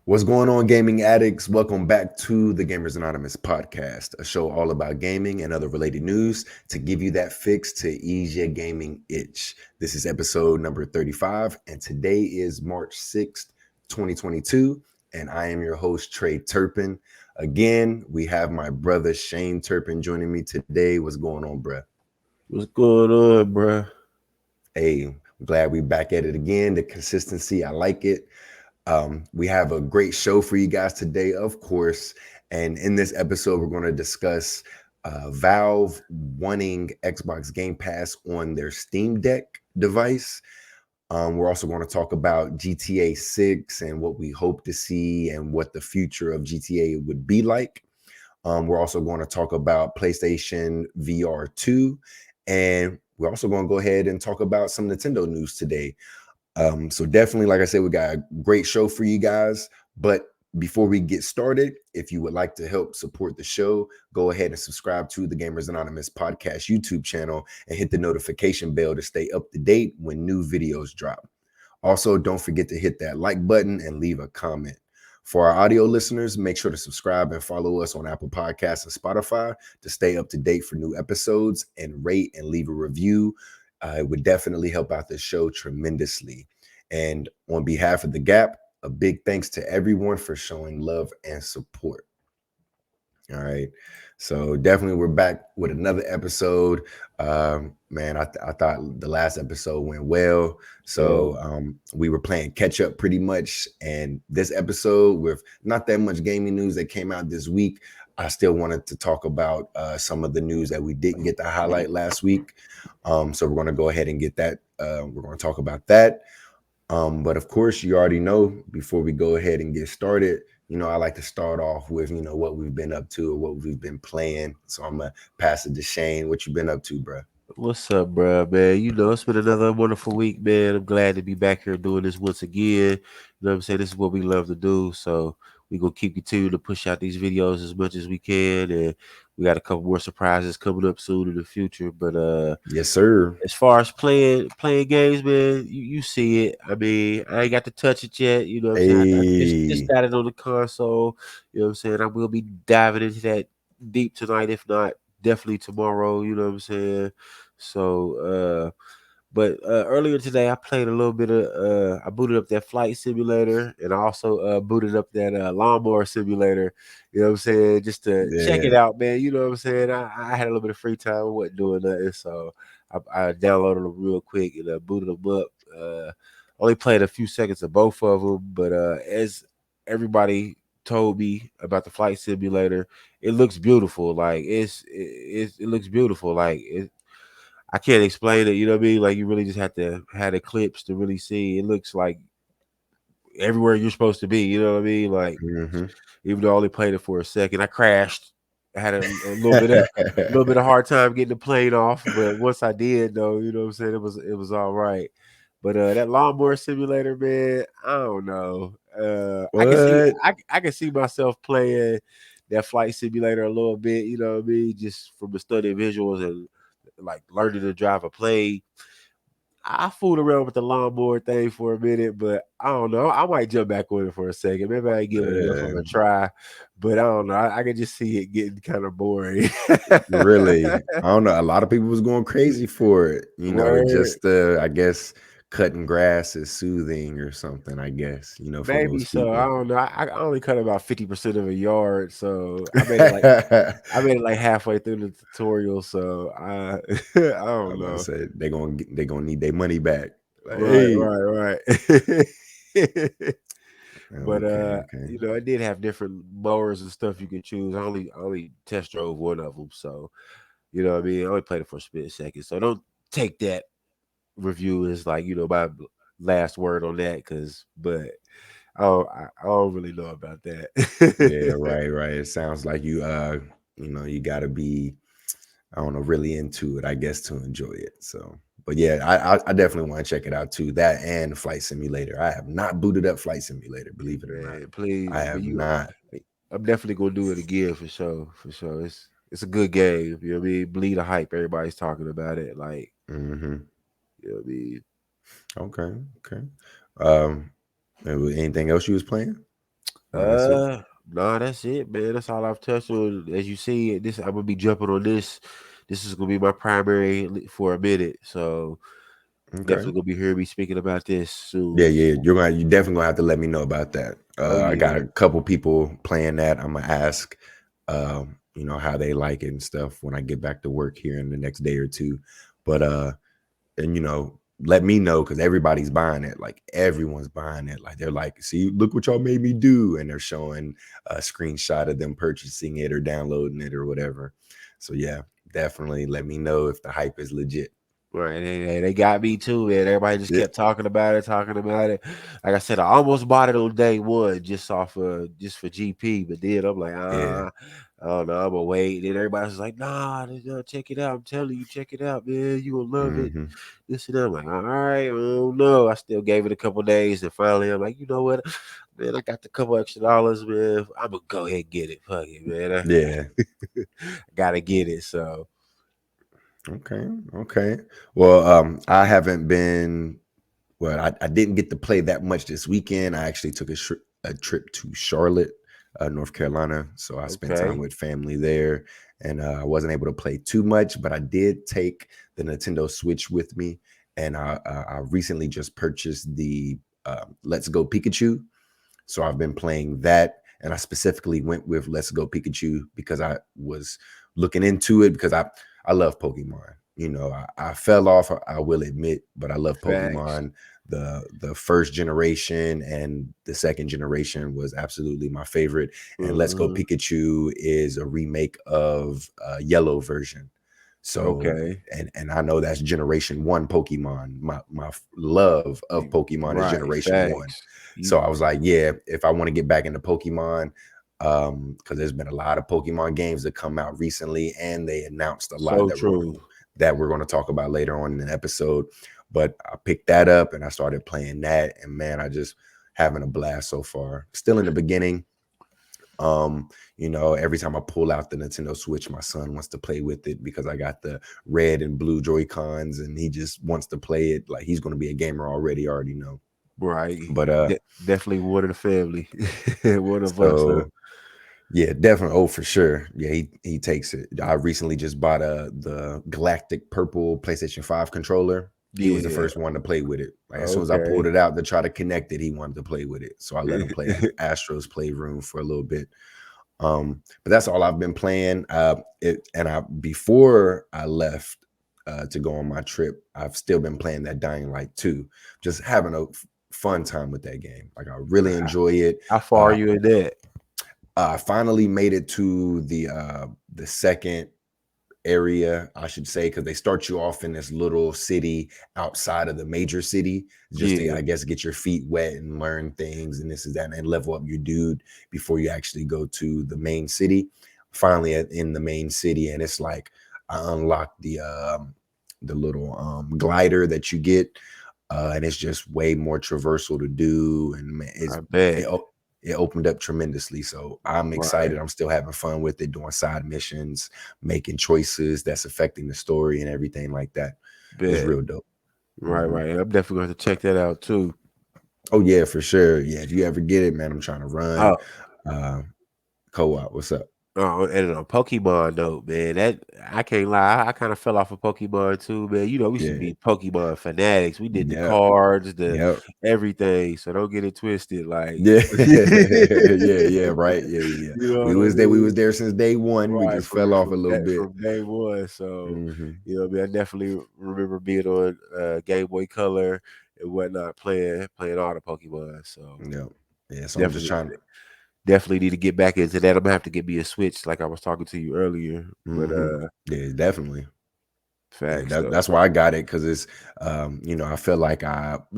What's going on, gaming addicts? Welcome back to the Gamers Anonymous Podcast, a show all about gaming and other related news to give you that fix to ease your gaming itch. This is episode number 35, and today is March 6th, 2022, and I am your host, Trey Turpin. Again, we have my brother Shane Turpin joining me today. What's going on, bruh? What's going on, bro? Hey, I'm glad we back at it again. The consistency, I like it. We have a great show for you guys today, of course. And in this episode, we're going to discuss Valve wanting Xbox Game Pass on their Steam Deck device. We're also going to talk about GTA 6 and what we hope to see and what the future of GTA would be like. We're also going to talk about PlayStation VR 2. And we're also going to go ahead and talk about some Nintendo news today. So definitely, like I said, we got a great show for you guys. But before we get started, if you would like to help support the show, go ahead and subscribe to the Gamers Anonymous Podcast YouTube channel and hit the notification bell to stay up to date when new videos drop. Also, don't forget to hit that like button and leave a comment. For our audio listeners, make sure to subscribe and follow us on Apple Podcasts and Spotify to stay up to date for new episodes, and rate and leave a review. It would definitely help out the show tremendously. And on behalf of The Gap, a big thanks to everyone for showing love and support. All right. So definitely we're back with another episode. Man, I thought the last episode went well. So we were playing catch up pretty much. And this episode, with not that much gaming news that came out this week, I still wanted to talk about some of the news that we didn't get to highlight last week. So we're going to go ahead and get that. We're going to talk about that. But of course, you already know, before we go ahead and get started, I like to start off with, what we've been up to or what we've been playing. So I'm going to pass it to Shane. What you been up to, bro? What's up, bro, man? It's been another wonderful week, man. I'm glad to be back here doing this once again. You know what I'm saying? This is what we love to do. So we gonna keep continuing to push out these videos as much as we can, and we got a couple more surprises coming up soon in the future. But Yes, sir. as far as playing games, man, you see it. I mean, I ain't got to touch it yet. You know what I'm saying? I just Hey, got it on the console. You know what I'm saying? I will be diving into that deep tonight, if not definitely tomorrow. You know what I'm saying? So, but earlier today I played a little bit of I booted up that flight simulator, and I also booted up that lawnmower simulator. You know what I'm saying? Just to check it yeah. out, man. You know what I'm saying? I had a little bit of free time. I wasn't doing nothing, so I downloaded them real quick and booted them up. Only played a few seconds of both of them, but as everybody told me about the flight simulator, it looks beautiful. Like it looks beautiful. Like I can't explain it. You know what I mean? Like you really just have to have the clips to really see. It looks like everywhere you're supposed to be. You know what I mean? Like Mm-hmm. even though I only played it for a second, I crashed. I had a little bit of hard time getting the plane off, but once I did, though, you know what I'm saying, it was all right. But that lawnmower simulator, man, I don't know. I can see What? I can see myself playing that flight simulator a little bit. You know what I mean? Just from the study visuals and like learning to drive a plane. I fooled around with the lawnmower thing for a minute, but I don't know. I might jump back on it for a second. Maybe I give it enough of Uh, a try, but I don't know. I can just see it getting kind of boring. really? I don't know. A lot of people was going crazy for it. Word. Just I guess cutting grass is soothing or something. I guess for Maybe most so. I people. don't know. I only cut about 50% of a yard, so I made it like halfway through the tutorial. So I I I don't was about to know. say they gonna need their money back. Like, Right, hey, right, right. But okay, okay. it did have different mowers and stuff you could choose. I only test drove one of them, so you know what I mean. I only played it for a split second, so don't take that review as like my last word on that, but I don't really know about Yeah, that. right, right. It sounds like you gotta be, I don't know, really into it, I guess, to enjoy it. So, but yeah, I definitely want to check it out too. That and Flight Simulator. I have not booted up Flight Simulator, believe it or not. Man, please, I but have not. I'm definitely gonna do it again for sure, for sure. It's a good game. You know what I mean? Bleed the hype. Everybody's talking about it. Like, Hmm. you know what I mean? Okay, okay. Um, anything else you was playing? No, that's it. No, that's it, man. That's all I've touched on. As you see, this I'm gonna be jumping on this. This is gonna be my primary for a minute, so Okay. definitely gonna be hearing me speaking about this Yeah, soon. yeah. You definitely gonna have to let me know about that. Oh I got yeah, a couple people playing that. I'm gonna ask, how they like it and stuff when I get back to work here in the next day or two. But and let me know because everybody's buying it. Like everyone's buying it. Like they're like, see, look what y'all made me do, and they're showing a screenshot of them purchasing it or downloading it or whatever. So yeah, definitely let me know if the hype is legit. right. They got me too, man. Everybody just Yeah, kept talking about it, talking about it. Like I said, I almost bought it on day one just off of just for GP, but then I'm like, yeah. I don't know, I'm gonna wait. Then everybody's like, nah, check it out. I'm telling you, check it out, man. You will love it. Hmm. This and that. I'm like, all right, I don't know. I still gave it a couple days, and finally, I'm like, you know what, man, I got the couple extra dollars, man. I'm gonna go ahead and get it. Fuck it, man. Yeah. I gotta get it. So Okay. Okay. Well, I haven't been. Well, I didn't get to play that much this weekend. I actually took a trip to Charlotte, North Carolina. So I spent time okay, with family there, and I wasn't able to play too much, but I did take the Nintendo Switch with me, and I recently just purchased the Let's Go Pikachu. So I've been playing that, and I specifically went with Let's Go Pikachu because I was looking into it because I love Pokemon. I fell off, I will admit, but I love facts. Pokemon. The first generation and the second generation was absolutely my favorite. And Let's Go Mhm. Pikachu is a remake of Yellow version. So Okay. and I know that's generation one Pokemon. My love of Pokemon is Right. generation one. Facts. So You I was like, yeah, if I want to get back into Pokemon, because there's been a lot of Pokemon games that come out recently, and they announced a lot so that true. we're going to talk about later on in the episode. But I picked that up and I started playing that, and man, I just having a blast so far. Still in the beginning. Every time I pull out the Nintendo Switch, my son wants to play with it because I got the red and blue Joy Cons, and he just wants to play it. Like he's going to be a gamer already know. Right. But Definitely one of the family. One of us, huh? so yeah, definitely. Oh, for sure. Yeah, he takes it. I recently just bought the Galactic Purple PlayStation 5 controller. He was the Yeah. first one to play with it. Like as soon as I pulled Okay. it out to try to connect it, he wanted to play with it. So I let him play in Astro's Playroom for a little bit. But that's all I've been playing. Before I left to go on my trip, I've still been playing that Dying Light 2. Just having a fun time with that game. Like I really enjoy it. How far are Uh, you in that? I finally made it to the second area, I should say, because they start you off in this little city outside of the major city, just to, Yeah. I guess, get your feet wet and learn things and this is that and level up your dude before you actually go to the main city. Finally, in the main city, and it's like I unlocked the little glider that you get, and it's just way more traversal to do, and man, I bet. it opened up tremendously. So I'm Right. excited. I'm still having fun with it, doing side missions, making choices that's affecting the story and everything like that. It's Bet. real dope. Right, Mhm. right. I'm definitely going to check that out too. Oh yeah, for sure. Yeah, if you ever get it, man, I'm trying to run. Oh, Uh, Co-op, what's up? oh, and on Pokemon though, man, that I can't lie, I kind of fell off of Pokemon too, man. We used to Yeah, be Pokemon fanatics. We did the yep, cards, the yep. everything. So don't get it twisted. Like, Yeah, yeah, yeah, you right. Yeah, yeah, yeah. know We what I was there. We mean? was there since day one. We Right just fell off a little bit. from day one. So Hmm. you know, what I mean, I definitely remember being on Game Boy Color and whatnot, playing all the Pokemon. So Yep. Yeah. So I'm just definitely. trying. Definitely need to get back into that. I'm gonna have to get me a Switch, like I was talking to you earlier. But Yeah, definitely. Yeah, facts though. that's why I got it because it's, I feel like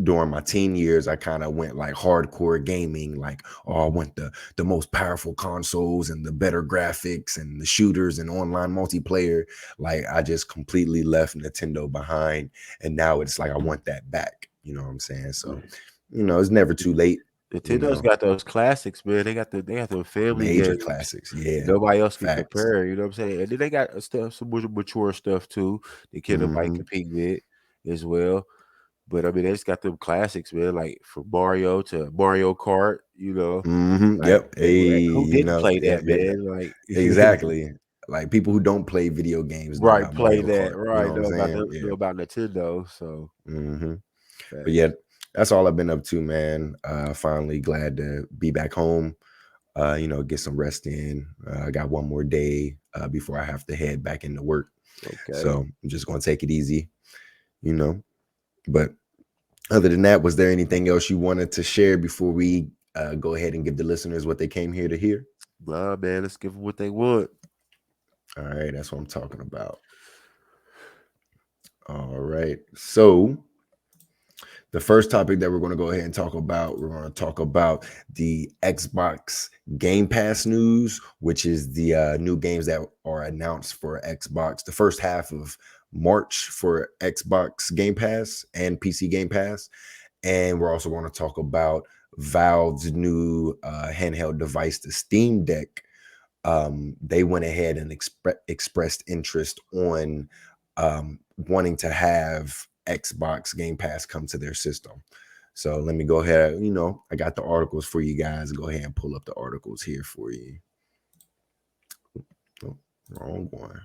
during my teen years, I kind of went like hardcore gaming, like, oh, I want the most powerful consoles and the better graphics and the shooters and online multiplayer. Like, I just completely left Nintendo behind, and now it's like I want that back. You know what I'm saying? So, it's never too late. You Nintendo know, got those classics, man. They got those family major games. classics. Yeah, Nobody else can facts. compare. You know what I'm saying? And then they got stuff, some more mature stuff too. That can nobody Hmm. compete with as well. But I mean, they just got them classics, man. Like from Mario to Mario Kart, you know. Like, Yep. Hey, like, who you didn't know, play yeah, that, yeah, man? Like, exactly. Like people who don't play video games know right, about play Mario that, Kart. You know right? what I'm saying? Know Yeah. about Nintendo. So, hmm But yeah, facts. that's all I've been up to, man. Finally glad to be back home. Get some rest in. I got one more day before I have to head back into work. Okay. So I'm just gonna take it easy, you know. But other than that, was there anything else you wanted to share before we go ahead and give the listeners what they came here to hear? Nah, man, let's give them what they want. All right, that's what I'm talking about. All right. So the first topic that we're going to go ahead and talk about, we're going to talk about the Xbox Game Pass news, which is the new games that are announced for Xbox, the first half of March for Xbox Game Pass and PC Game Pass. And we're also going to talk about Valve's new handheld device, the Steam Deck. They went ahead and expressed interest on wanting to have Xbox Game Pass come to their system. So let me go ahead. I got the articles for you guys. Go ahead and pull up the articles here for you. Oh, wrong one.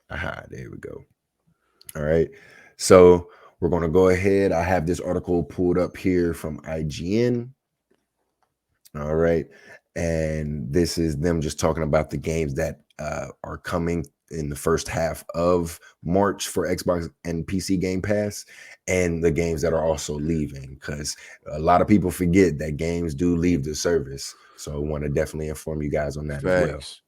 Aha, there we go. All right. So we're going to go ahead. I have this article pulled up here from IGN. All right. And this is them just talking about the games that are coming in the first half of March for Xbox and PC Game Pass, and the games that are also leaving, because a lot of people forget that games do leave the service. So I want to definitely inform you guys on that as well. Facts.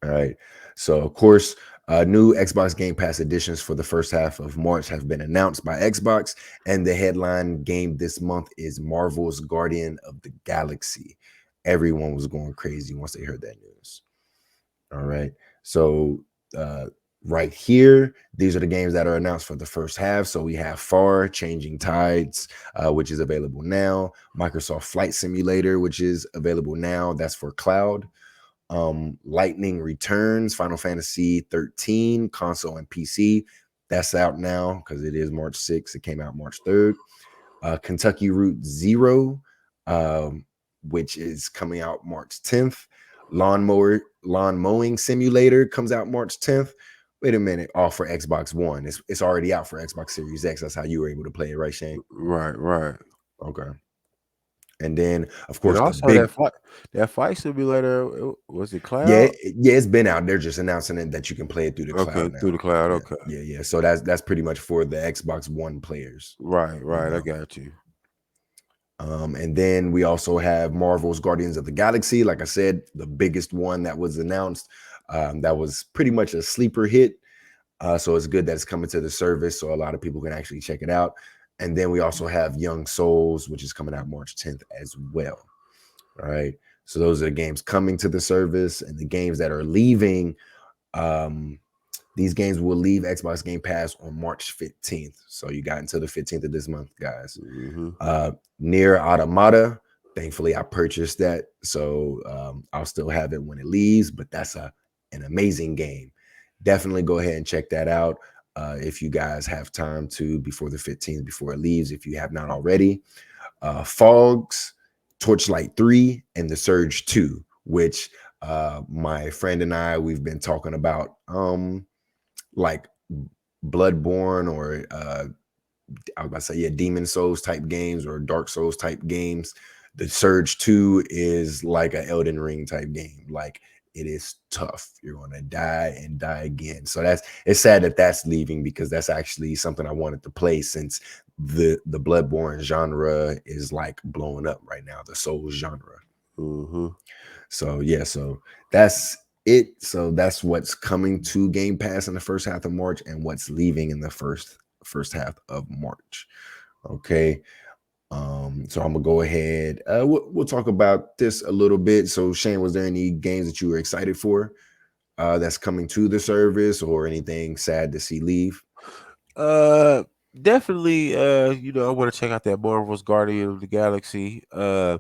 All right. So, of course, new Xbox Game Pass editions for the first half of March have been announced by Xbox, and the headline game this month is Marvel's Guardian of the Galaxy. Everyone was going crazy once they heard that news. All right. So, right here, these are the games that are announced for the first half. So we have Far Changing Tides, which is available now. Microsoft Flight Simulator, which is available now. That's for cloud. Lightning Returns, Final Fantasy 13, console and PC. That's out now because it is March 6th. It came out March 3rd. Kentucky Route Zero, which is coming out March 10th. Lawn Mowing Simulator comes out March 10th. Wait a minute, all for Xbox One. It's already out for Xbox Series X. That's how you were able to play it, right, Shane? Right, right. Okay. And then, of And course, the also big that fight simulator, was it yeah, cloud? it's been out. They're just announcing it that you can play it through the Okay, cloud through now. the cloud. Yeah, Okay. yeah. So that's pretty much for the Xbox One players, Right, you right. I know. got you. And then we also have Marvel's Guardians of the Galaxy. Like I said, the biggest one that was announced. That was pretty much a sleeper hit. So it's good that it's coming to the service, so a lot of people can actually check it out. And then we also have Young Souls, which is coming out March 10th as well. All right. So those are the games coming to the service, and the games that are leaving. These games will leave Xbox Game Pass on March 15th. So you got until the 15th of this month, guys. Mm-hmm. Near Automata. Thankfully, I purchased that, so I'll still have it when it leaves. But that's an amazing game. Definitely go ahead and check that out if you guys have time to before the 15th, before it leaves. If you have not already, Fogs, Torchlight 3, and The Surge 2, which my friend and we've been talking about, like Bloodborne or I was about to say, yeah, Demon Souls type games or Dark Souls type games. The Surge 2 is like an Elden Ring type game. Like, it is tough. You're gonna die and die again. So it's sad that that's leaving, because that's actually something I wanted to play, since the Bloodborne genre is like blowing up right now, the Souls genre. Mm-hmm. So yeah, so that's it. So that's what's coming to Game Pass in the first half of March, and what's leaving in the first half of March. Okay. So I'm gonna go ahead. We'll talk about this a little bit. So Shane, was there any games that you were excited for that's coming to the service, or anything sad to see leave? Uh, Definitely. I want to check out that Marvel's Guardian of the Galaxy. I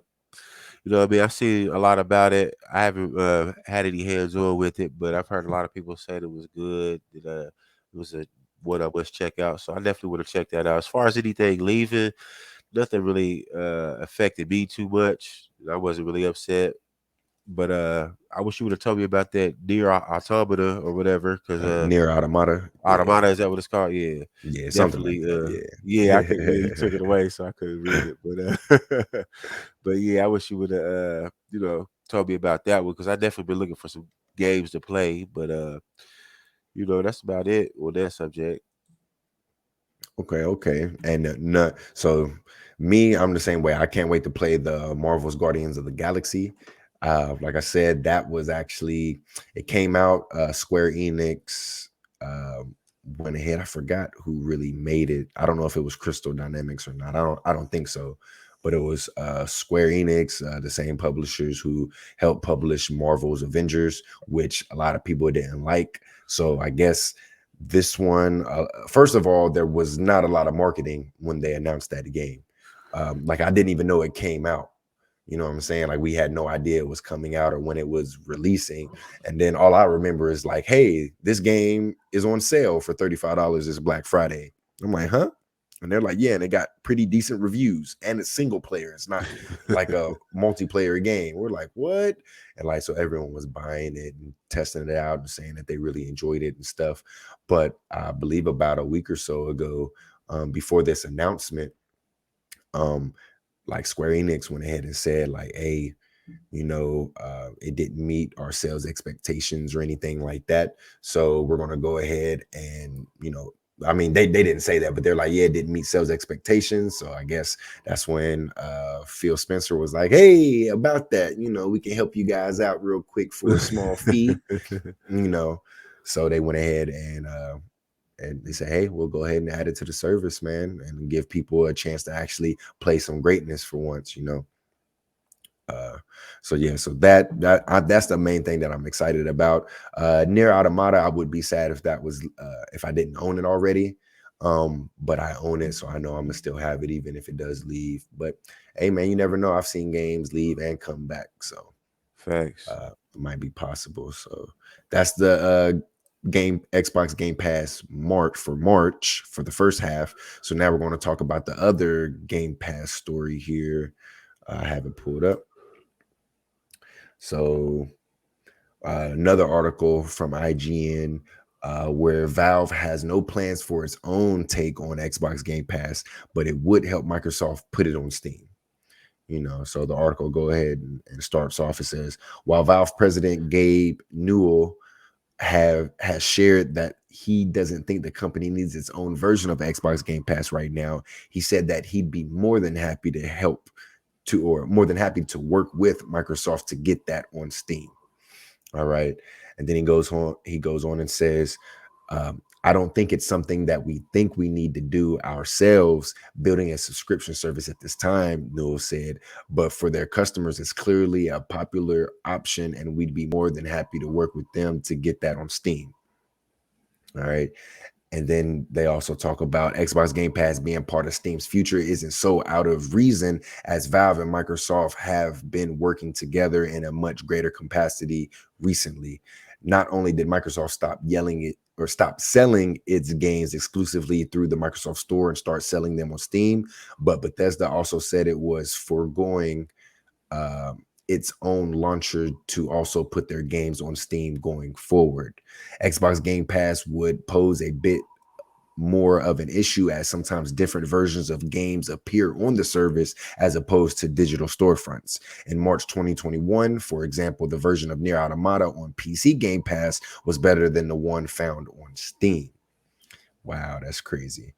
mean, I've seen a lot about it. I haven't had any hands on with it, but I've heard a lot of people say it was good. That it was a what I must check out. So I definitely want to check that out. As far as anything leaving, nothing really affected me too much. I wasn't really upset. But I wish you would have told me about that Deer Automata or whatever, because Near Automata. Yeah. Automata, is that what it's called? Yeah, Yeah, something like definitely. that. Yeah, I could. Yeah, you Yeah. took it away, so I couldn't read it. But yeah, I wish you would have told me about that one, because I definitely been looking for some games to play. But that's about it on that subject. Okay. And not so me, I'm the same way. I can't wait to play the Marvel's Guardians of the Galaxy. Like I said, that was actually it came out. Square Enix went ahead. I forgot who really made it. I don't know if it was Crystal Dynamics or not. I don't think so. But it was Square Enix, the same publishers who helped publish Marvel's Avengers, which a lot of people didn't like. So I guess this one, first of all, there was not a lot of marketing when they announced that game. Like I didn't even know it came out. You know what I'm saying? Like we had no idea it was coming out or when it was releasing. And then all I remember is like, hey, this game is on sale for $35 this Black Friday. I'm like, huh? And they're like, yeah, and it got pretty decent reviews and it's single player. It's not like a multiplayer game. We're like, what? And like, so everyone was buying it and testing it out and saying that they really enjoyed it and stuff. But I believe about a week or so ago, before this announcement, um, like Square Enix went ahead and said, like, hey, it didn't meet our sales expectations or anything like that. So we're gonna go ahead and, I mean, they didn't say that, but they're like, yeah, it didn't meet sales expectations. So I guess that's when Phil Spencer was like, hey, about that, we can help you guys out real quick for a small fee, you know. So they went ahead and they said, hey, we'll go ahead and add it to the service, man, and give people a chance to actually play some greatness for once. Uh, so yeah, so that's the main thing that I'm excited about. Near Automata, I would be sad if that was if I didn't own it already. But I own it, so I know I'm gonna still have it even if it does leave. But hey, man, you never know. I've seen games leave and come back, so Facts. it might be possible. So that's the game Xbox Game Pass March for the first half. So now we're going to talk about the other Game Pass story here. I have it pulled up. So another article from IGN where Valve has no plans for its own take on Xbox Game Pass, but it would help Microsoft put it on Steam. So the article go ahead and starts off. It says, while Valve president Gabe Newell has shared that he doesn't think the company needs its own version of Xbox Game Pass right now, he said that he'd be more than happy to work with Microsoft to get that on Steam. All right. And then he goes on and says, I don't think it's something that we think we need to do ourselves, building a subscription service at this time, Newell said. But for their customers, it's clearly a popular option, and we'd be more than happy to work with them to get that on Steam. All right. And then they also talk about Xbox Game Pass being part of Steam's future isn't so out of reason, as Valve and Microsoft have been working together in a much greater capacity recently. Not only did Microsoft stop selling its games exclusively through the Microsoft Store and start selling them on Steam, but Bethesda also said it was foregoing its own launcher to also put their games on Steam going forward. Xbox Game Pass would pose a bit more of an issue, as sometimes different versions of games appear on the service as opposed to digital storefronts. In March 2021, for example, the version of Nier Automata on PC Game Pass was better than the one found on Steam. Wow, that's crazy.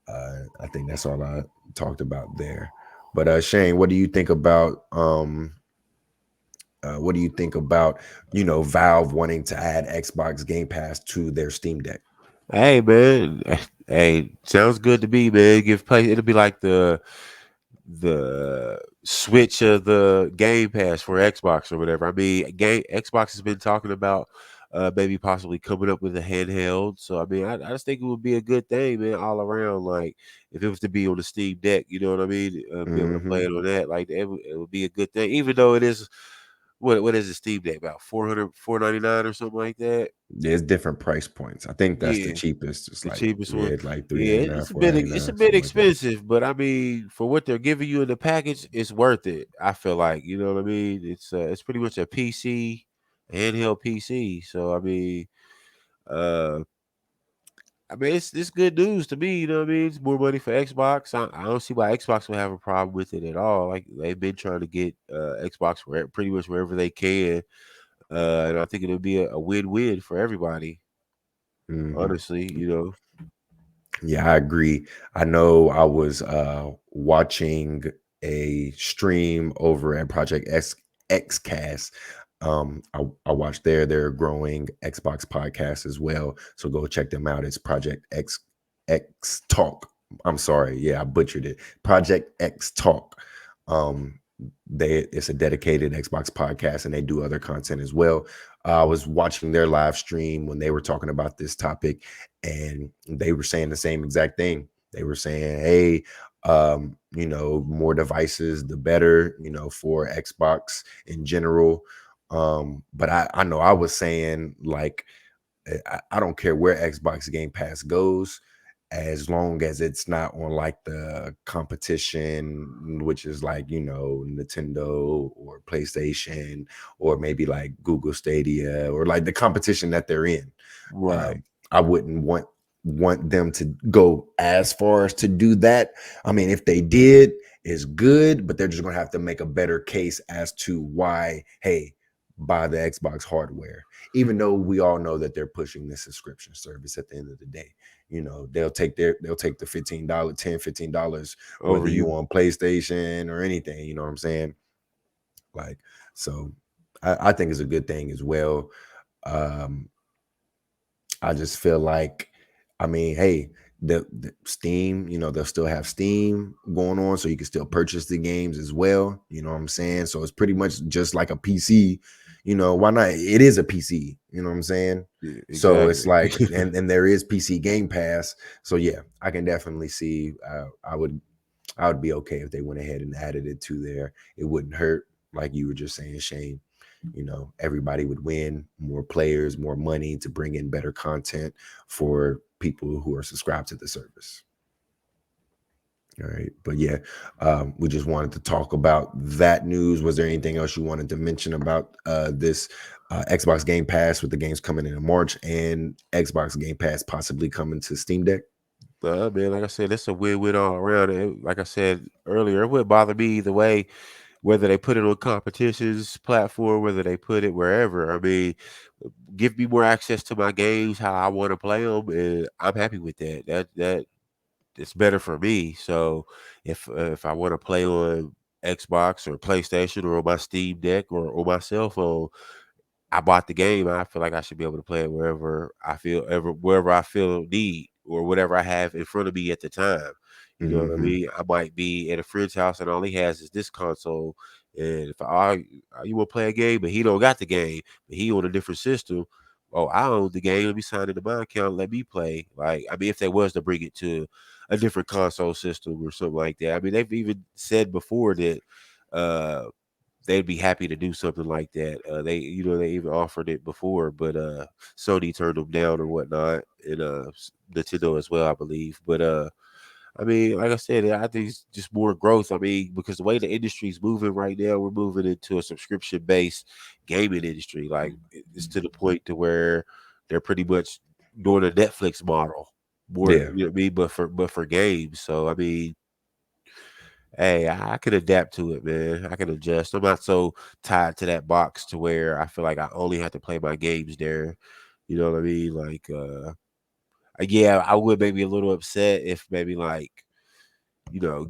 I think that's all I talked about there. But Shane, what do you think about Valve wanting to add Xbox Game Pass to their Steam Deck? Hey man, hey, sounds good to me, man. Give play. It'll be like the switch of the Game Pass for Xbox or whatever. I mean, Xbox has been talking about maybe possibly coming up with a handheld. So I mean, I just think it would be a good thing, man, all around. Like if it was to be on the Steam Deck, you know what I mean? Be able to play Mm-hmm. it on that, like it would be a good thing, even though it is what is the Steam Deck about 499 or something like that? There's different price points. I think that's the Yeah, cheapest. It's the like cheapest one. yeah, like Yeah, 399, 499, it's a bit something like that. expensive, but I mean, for what they're giving you in the package, it's worth it. I feel like, you know what I mean. It's pretty much a PC, handheld PC. So uh, I mean, it's good news to me. You know what I mean? It's more money for Xbox. I don't see why Xbox would have a problem with it at all. Like they've been trying to get Xbox pretty much wherever they can, and I think it'll be a win-win for everybody. Hmm. Honestly, you know. Yeah, I agree. I know I was watching a stream over at Project Xcast. I watched their growing Xbox podcast as well. So go check them out. It's Project X Talk. I'm sorry, yeah, I butchered it. Project X Talk. Um, it's a dedicated Xbox podcast, and they do other content as well. I was watching their live stream when they were talking about this topic, and they were saying the same exact thing. They were saying, "Hey, more devices, the better, for Xbox in general." But I know I was saying like I don't care where Xbox Game Pass goes, as long as it's not on like the competition, which is like, Nintendo or PlayStation or maybe like Google Stadia or like the competition that they're in. Right. I wouldn't want them to go as far as to do that. I mean, if they did, is good, but they're just gonna have to make a better case as to why, hey, buy the Xbox hardware. Even though we all know that they're pushing this subscription service at the end of the day. They'll take the $15, $10, $15, Over whether you you. on PlayStation or anything, you know what I'm saying? Like, so I think it's a good thing as well. Um, I just feel like, I mean, hey, the Steam, they'll still have Steam going on, so you can still purchase the games as well. You know what I'm saying? So it's pretty much just like a PC. Why not? It is a PC. You know what I'm saying? Yeah, So it's exactly. like, and there is PC Game Pass. So yeah, I can definitely see. I would be okay if they went ahead and added it to there. It wouldn't hurt, like you were just saying, Shane. Everybody would win, more players, more money to bring in better content for people who are subscribed to the service. All right. But yeah, we just wanted to talk about that news. Was there anything else you wanted to mention about this Xbox Game Pass with the games coming in March and Xbox Game Pass possibly coming to Steam Deck? Man, like I said, it's a win-win all around. Like I said earlier, it wouldn't bother me either way, whether they put it on competitions platform, whether they put it wherever. I mean, give me more access to my games how I want to play them, and I'm happy with that. That it's better for me. So if I want to play on Xbox or PlayStation or on my Steam Deck or on my cell phone, I bought the game. I feel like I should be able to play it wherever I feel need or whatever I have in front of me at the time. You know what I Hmm. mean? I might be at a friend's house and all he has is this console. And if I you want to play a game, but he don't got the game, but he on a different system. Oh, I own the game. Let me sign into my account. Let me play. Like, I mean, if they was to bring it to a different console system or something like that. I mean, they've even said before that uh they'd be happy to do something like that. They even offered it before, but Sony turned them down or whatnot, and Nintendo as well, I believe. But I mean, like I said, I think it's just more growth. I mean, because the way the industry's moving right now, we're moving into a subscription based gaming industry. Like it's to the point to where they're pretty much doing a Netflix model. More, Yeah. you know what I mean, but for games. So I mean, hey, I could adapt to it, man. I can adjust. I'm not so tied to that box to where I feel like I only have to play my games there. You know what I mean? Like, yeah, I would maybe a little upset if maybe like,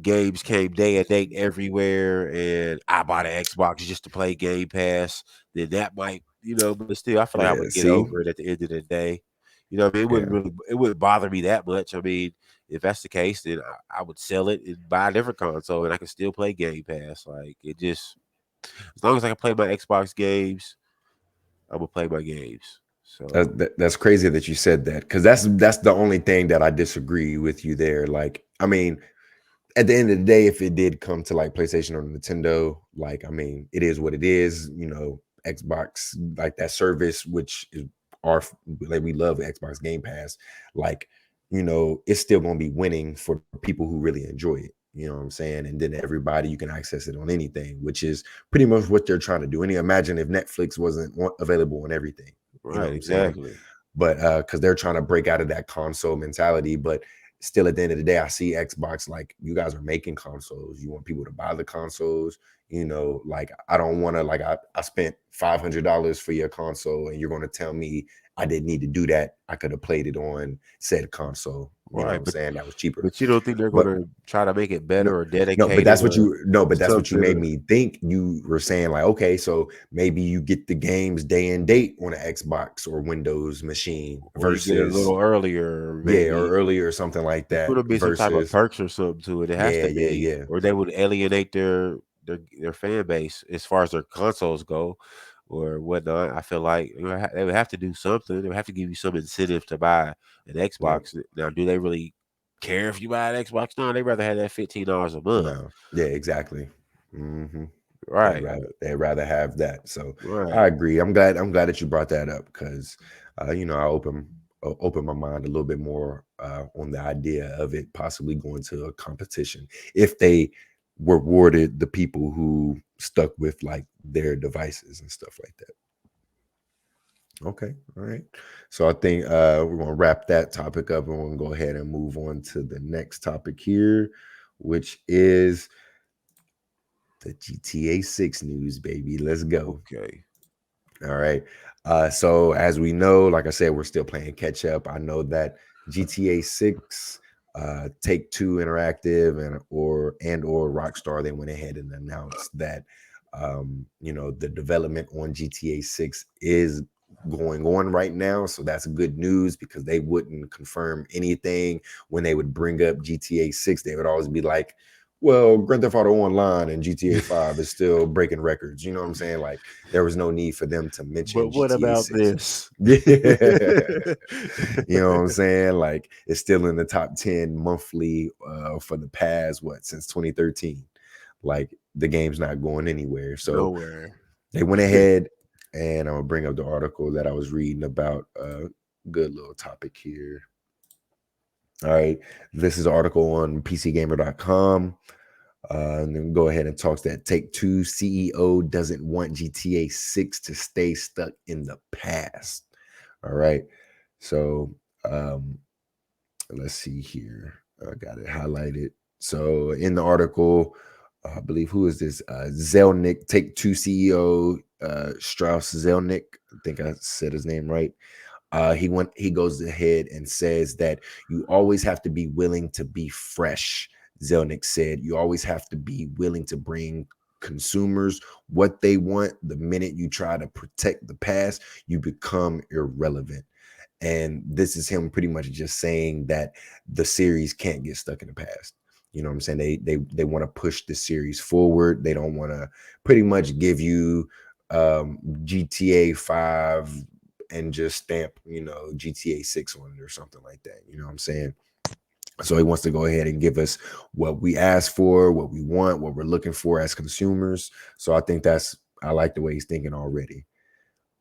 games came day and date everywhere and I bought an Xbox just to play Game Pass. Then that might, but still, I feel like I Yeah. would get See? over it at the end of the day. You know what I mean? Yeah. It wouldn't bother me that much. I mean, if that's the case, then I would sell it and buy a different console, and I can still play Game Pass. Like it just, as long as I can play my Xbox games, I'm gonna play my games. So That's crazy that you said that, because that's the only thing that I disagree with you there. Like, I mean, at the end of the day, if it did come to like PlayStation or Nintendo, like I mean, it is what it is. You know, Xbox, like that service, which is our like we love Xbox Game Pass. Like, you know, it's still gonna be winning for people who really enjoy it. You know what I'm saying? And then everybody, you can access it on anything, which is pretty much what they're trying to do. And imagine if Netflix wasn't available on everything. You know Right, what I'm saying? exactly. But because they're trying to break out of that console mentality. But still, at the end of the day, I see Xbox like you guys are making consoles. You want people to buy the consoles. You know, like I don't want to like I spent $500 for your console, and you're going to tell me I didn't need to do that. I could have played it on said console. You know what Right, I'm saying? That was cheaper. but you don't think they're But gonna try to make it no, better or no, but dedicated that's what or you no, but that's what you something? made me think. You were saying like, okay, so maybe you get the games day and date on an Xbox or Windows machine Or you get it a versus little earlier, yeah, or maybe. earlier or something like It that could be some type of versus perks or something to it. It has yeah, to yeah, be, yeah. or they would alienate their fan base as far as their consoles go, or whatnot. I feel like they would have to do something. They would have to give you some incentive to buy an Yep. Xbox. Now, do they really care if you buy an Xbox? No, they rather have that $15 a month. No. Yeah, exactly. Hmm. Right, They'd rather have that. So I right, agree. I'm glad that you brought that up because you know, I open my mind a little bit more on the idea of it possibly going to a competition if they rewarded the people who stuck with like their devices and stuff like that. Okay, all right. So I think we're gonna wrap that topic up and we're gonna go ahead and move on to the next topic here, which is the GTA 6 news, baby. Let's go. okay, All right. So as we know, like I said, we're still playing catch up. I know that GTA 6, Take Two Interactive and or Rockstar, they went ahead and announced that you know, the development on GTA 6 is going on right now. So that's good news because they wouldn't confirm anything when they would bring up GTA 6. They would always be like, well, Grand Theft Auto Online and GTA 5 is still breaking records. You know what I'm saying? Like there was no need for them to mention but what GTA about 6. this? Yeah. You know what I'm saying? Like it's still in the top 10 monthly for the past, what, since 2013. Like the game's not going anywhere. So Nowhere. they went ahead and I'm gonna bring up the article that I was reading about good little topic here. All right. This is an article on PCGamer.com. And then go ahead and talks that Take Two CEO doesn't want GTA 6 to stay stuck in the past. All right. So let's see here. I got it highlighted. So in the article, I believe who is this? Zelnick, Take Two CEO, Strauss Zelnick. I think I said his name right. He goes ahead and says that you always have to be willing to be fresh. Zelnick said you always have to be willing to bring consumers what they want. The minute you try to protect the past, you become irrelevant. And this is him pretty much just saying that the series can't get stuck in the past. You know what I'm saying? They want to push the series forward. They don't want to pretty much give you GTA 5 and just stamp, you know, GTA 6 on it or something like that. You know what I'm saying? So he wants to go ahead and give us what we ask for, what we want, what we're looking for as consumers. So I think I like the way he's thinking already.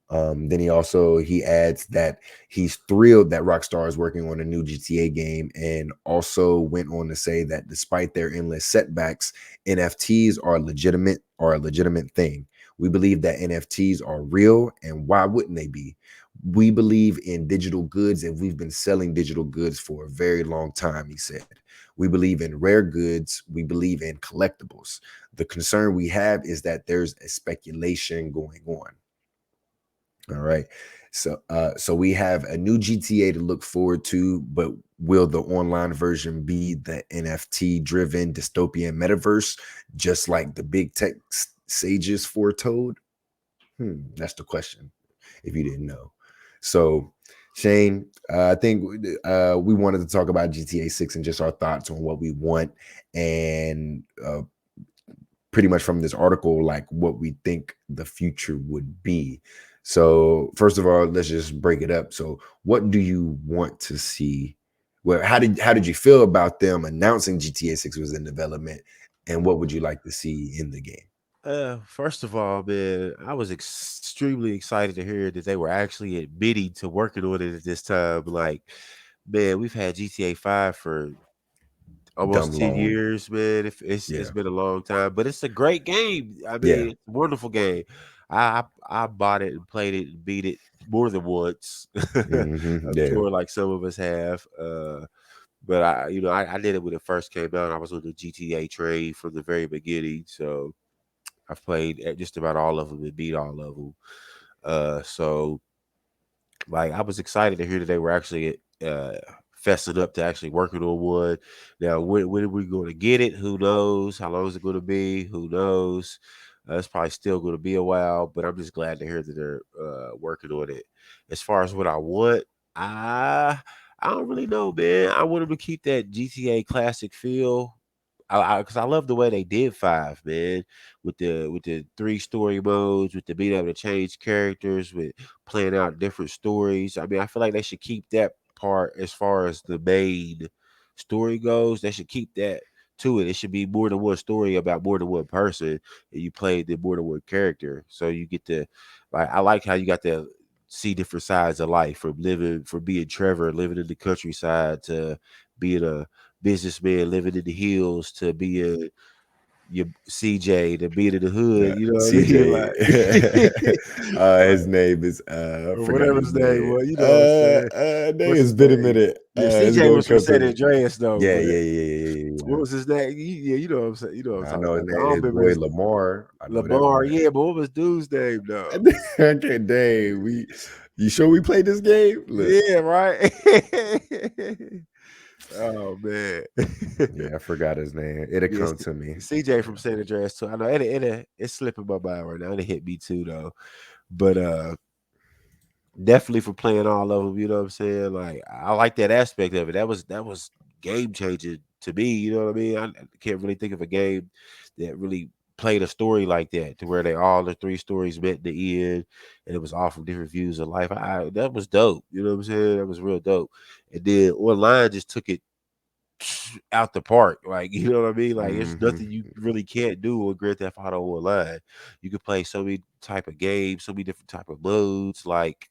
Then he adds that he's thrilled that Rockstar is working on a new GTA game, and also went on to say that despite their endless setbacks, NFTs are a legitimate thing. We believe that NFTs are real, and why wouldn't they be? We believe in digital goods, and we've been selling digital goods for a very long time, he said. We believe in rare goods. We believe in collectibles. The concern we have is that there's a speculation going on. All right. So we have a new GTA to look forward to, but will the online version be the NFT driven dystopian metaverse, just like the big tech sages foretold? That's the question, if you didn't know. So, Shane, I think we wanted to talk about GTA 6 and just our thoughts on what we want, and pretty much from this article, like what we think the future would be. So, first of all, let's just break it up. So, what do you want to see Well, how did you feel about them announcing GTA 6 was in development, and what would you like to see in the game? First of all, man, I was extremely excited to hear that they were actually admitting to working on it at this time. Like, man, we've had GTA 5 for Dumb almost 10 long. years, man. It's Yeah. been a long time, but it's a great game. I Yeah. mean, it's a wonderful game. I bought it and played it and beat it more than once. I'm Yeah. sure like some of us have. But I did it when it first came out. I was on the GTA trade from the very beginning, so I've played just about all of them and beat all of them. So like I was excited to hear that they were actually fessing up to actually working on one. Now, when are we going to get it? Who knows? How long is it going to be? Who knows? It's probably still going to be a while, but I'm just glad to hear that they're working on it. As far as what I want, I don't really know, man. I want them to keep that GTA classic feel. Because I love the way they did five, man, with the 3 story modes, with the being able to change characters, with playing out different stories. I mean, I feel like they should keep that part as far as the main story goes. They should keep that to it. It should be more than one story about more than one person, and you play the more than one character. So you get to like I like how you got to see different sides of life from being Trevor living in the countryside to being a businessman living in the hills to being your CJ to being in the hood. Yeah, You know what I mean? CJ. Like His name is I or forgot whatever his his name name. was. You know what I'm saying? Name What's has his been a name? minute. Yeah, It's CJ gonna was from come to San me. Andreas though, Yeah, but yeah, yeah, yeah, yeah, what yeah. was his name? Yeah, you know what I'm saying. You know what I'm I talking know his about. Though. I name. don't His remember boy his Lamar. I know that's Lamar. right. Yeah, but what was dude's name though? Okay, dang. You sure we played this game? Look. Yeah, right. Oh man. Yeah, I forgot his name. It'll Yes, come to me. CJ from Yeah. San Andreas too. I know it's slipping my mind right now. It hit me too though. But definitely for playing all of them, you know what I'm saying? Like I like that aspect of it. That was game changing to me, you know what I mean? I can't really think of a game that really played a story like that to where they all the 3 stories met in the end and it was all from different views of life. That was dope. You know what I'm saying? That was real dope. And then online just took it out the park. Like, you know what I mean? Like, there's hmm nothing you really can't do with Grand Theft Auto Online. You can play so many type of games, so many different type of modes. Like,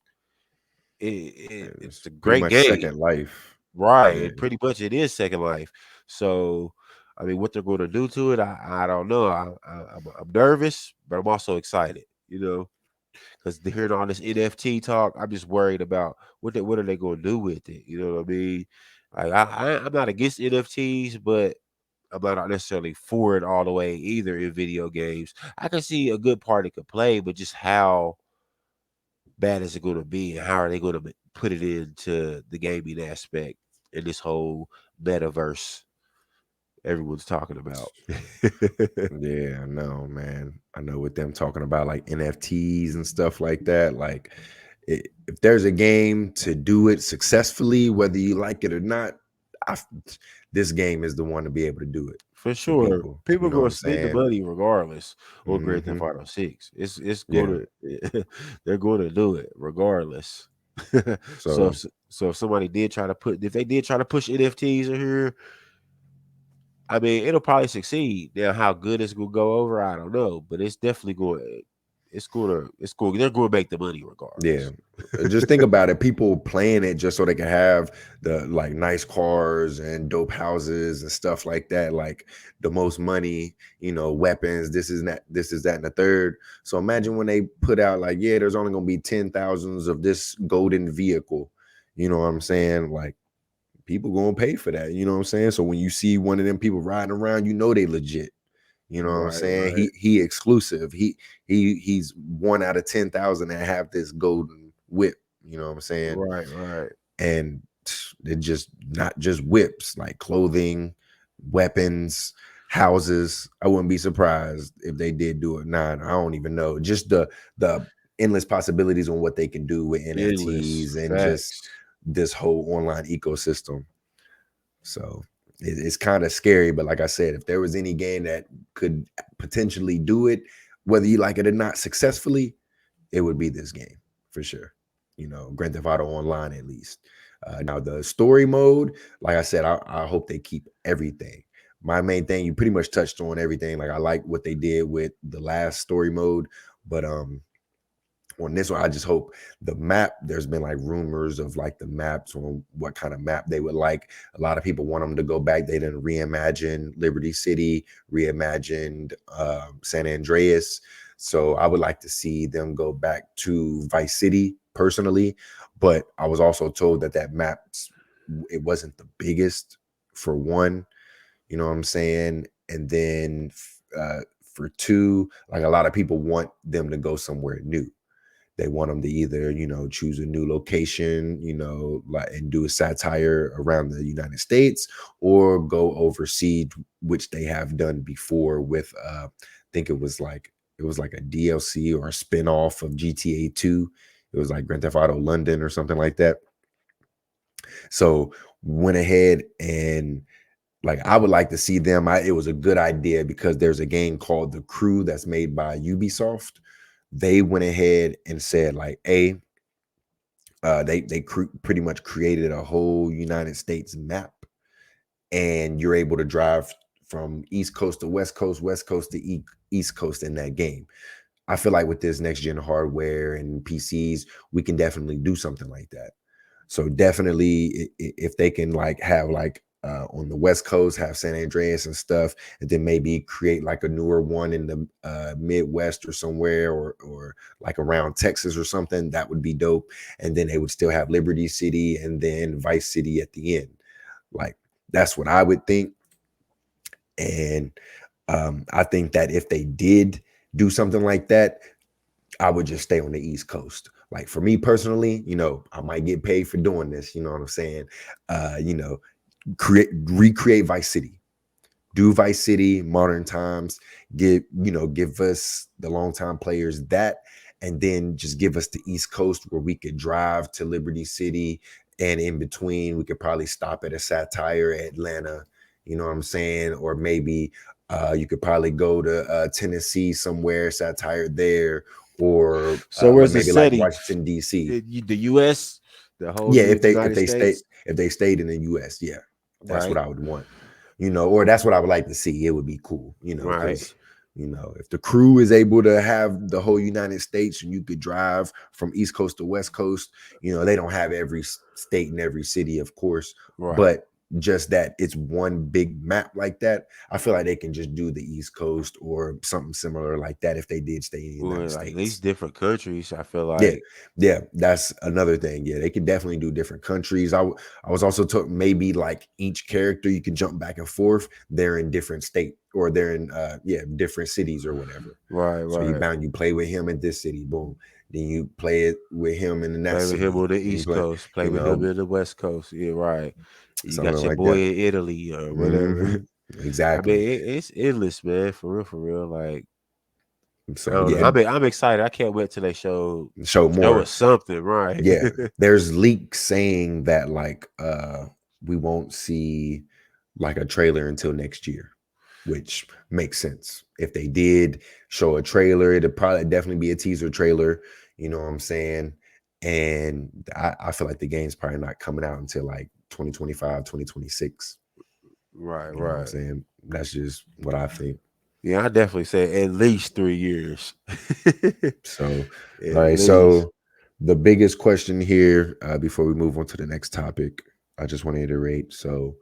it's It's a pretty great much game, Second Life. right? Yeah. It pretty much it is Second Life. So, I mean, what they're going to do to it, I don't know. I'm nervous, but I'm also excited. You know, because hearing all this NFT talk, I'm just worried about what are they going to do with it. You know what I mean? Like I'm not against NFTs, but I'm not necessarily for it all the way either in video games. I can see a good part it could play, but just how bad is it going to be, and how are they going to put it into the gaming aspect in this whole metaverse everyone's talking about? Yeah, I know, man. I know with them talking about like NFTs and stuff like that. Like, if there's a game to do it successfully, whether you like it or not, I, this game is the one to be able to do it For for sure, people. people You are know what going I'm to spend the saying? money regardless on Grand Theft hmm Auto 6. It's Yeah. going to they're going to do it regardless. so So if, so if somebody did try to if they did try to push NFTs in here, I mean it'll probably succeed. Now how good it's going to go over, I don't know, but it's definitely going. It's going. They're going to make the money yeah, regardless. just think about it. People playing it just so they can have the like nice cars and dope houses and stuff like that, like the most money, weapons, this is that, and the third. So imagine when they put out like, yeah, there's only gonna be 10,000s of this golden vehicle. You know what I'm saying? Like, people gonna pay for that. You know what I'm saying? So when you see one of them people riding around, they legit. You know what I'm Right, saying? right, He exclusive. He's 1 out of 10,000 that have this golden whip. You know what I'm saying? right. And they're just not just whips, like clothing, weapons, houses. I wouldn't be surprised if they did do it. Nah, I don't even know. Just the endless possibilities on what they can do with Endless NFTs and just facts. this whole online ecosystem. So it's kind of scary, but like I said, if there was any game that could potentially do it, whether you like it or not, successfully, it would be this game for sure. Grand Theft Auto Online at least. Now the story mode, like I said, I hope they keep everything. My main thing, you pretty much touched on everything. Like I like what they did with the last story mode, but on this one, I just hope the map. There's been like rumors of like the maps on what kind of map they would like. A lot of people want them to go back. They didn't reimagine Liberty City, reimagined San Andreas. So I would like to see them go back to Vice City personally. But I was also told that that map, it wasn't the biggest for one. You know what I'm saying? And then for two, like a lot of people want them to go somewhere new. They want them to either, choose a new location, like and do a satire around the United States, or go overseas, which they have done before with I think it was like a DLC or a spin-off of GTA 2. It was like Grand Theft Auto London or something like that. So went ahead and like I would like to see them. It was a good idea because there's a game called The Crew that's made by Ubisoft. They went ahead and said like, they pretty much created a whole United States map, and you're able to drive from East Coast to West Coast to East Coast in that game. I feel like with this next gen hardware and PCs, we can definitely do something like that. So definitely, if they can like have like on the West Coast, have San Andreas and stuff, and then maybe create like a newer one in the Midwest or somewhere, or like around Texas or something, that would be dope. And then they would still have Liberty City and then Vice City at the end. Like that's what I would think. And I think that if they did do something like that, I would just stay on the East Coast. Like for me personally, I might get paid for doing this. You know what I'm saying? Recreate Vice City. Do Vice City, modern times. Give us the longtime players that, and then just give us the East Coast where we could drive to Liberty City, and in between we could probably stop at a satire Atlanta. You know what I'm saying? Or maybe you could probably go to Tennessee somewhere, satire there, or So where's the maybe like setting? Washington D.C. The U.S., the whole Yeah, if they if United they stay States, if they stayed in the US, yeah, that's what right? I would want. Or that's what I would like to see. It would be cool, Right. because if the crew is able to have the whole United States and you could drive from East Coast to West Coast, they don't have every state and every city, of course, Right. but just that it's one big map like that. I feel like they can just do the East Coast or something similar like that if they did stay in the Or United like these States. different countries, I feel Yeah, like. yeah, that's another thing. Yeah, they could definitely do different countries. I was also told maybe like each character you can jump back and forth. They're in different state, or they're in different cities or whatever. Right, So right. you play with him in this city, boom. Then you play it with him in the Play next with him city. on the Then you East play, Coast, play you with him know, in the West Coast. Yeah, right. You something got your like boy that. in Italy or whatever. Hmm. I mean, Exactly. it's endless, man. For real, for real. Like I So don't know. yeah, I'm excited. I can't wait till they show show us more. something, right? Yeah, there's leaks saying that like we won't see like a trailer until next year, which makes sense. If they did show a trailer, it'd probably definitely be a teaser trailer, you know what I'm saying? And I feel like the game's probably not coming out until like 2025, 2026. Right, You know what I'm right. saying? That's just what I think. Yeah, I definitely say at least 3 years. So, all At right. least. So, the biggest question here, before we move on to the next topic, I just want to iterate. So,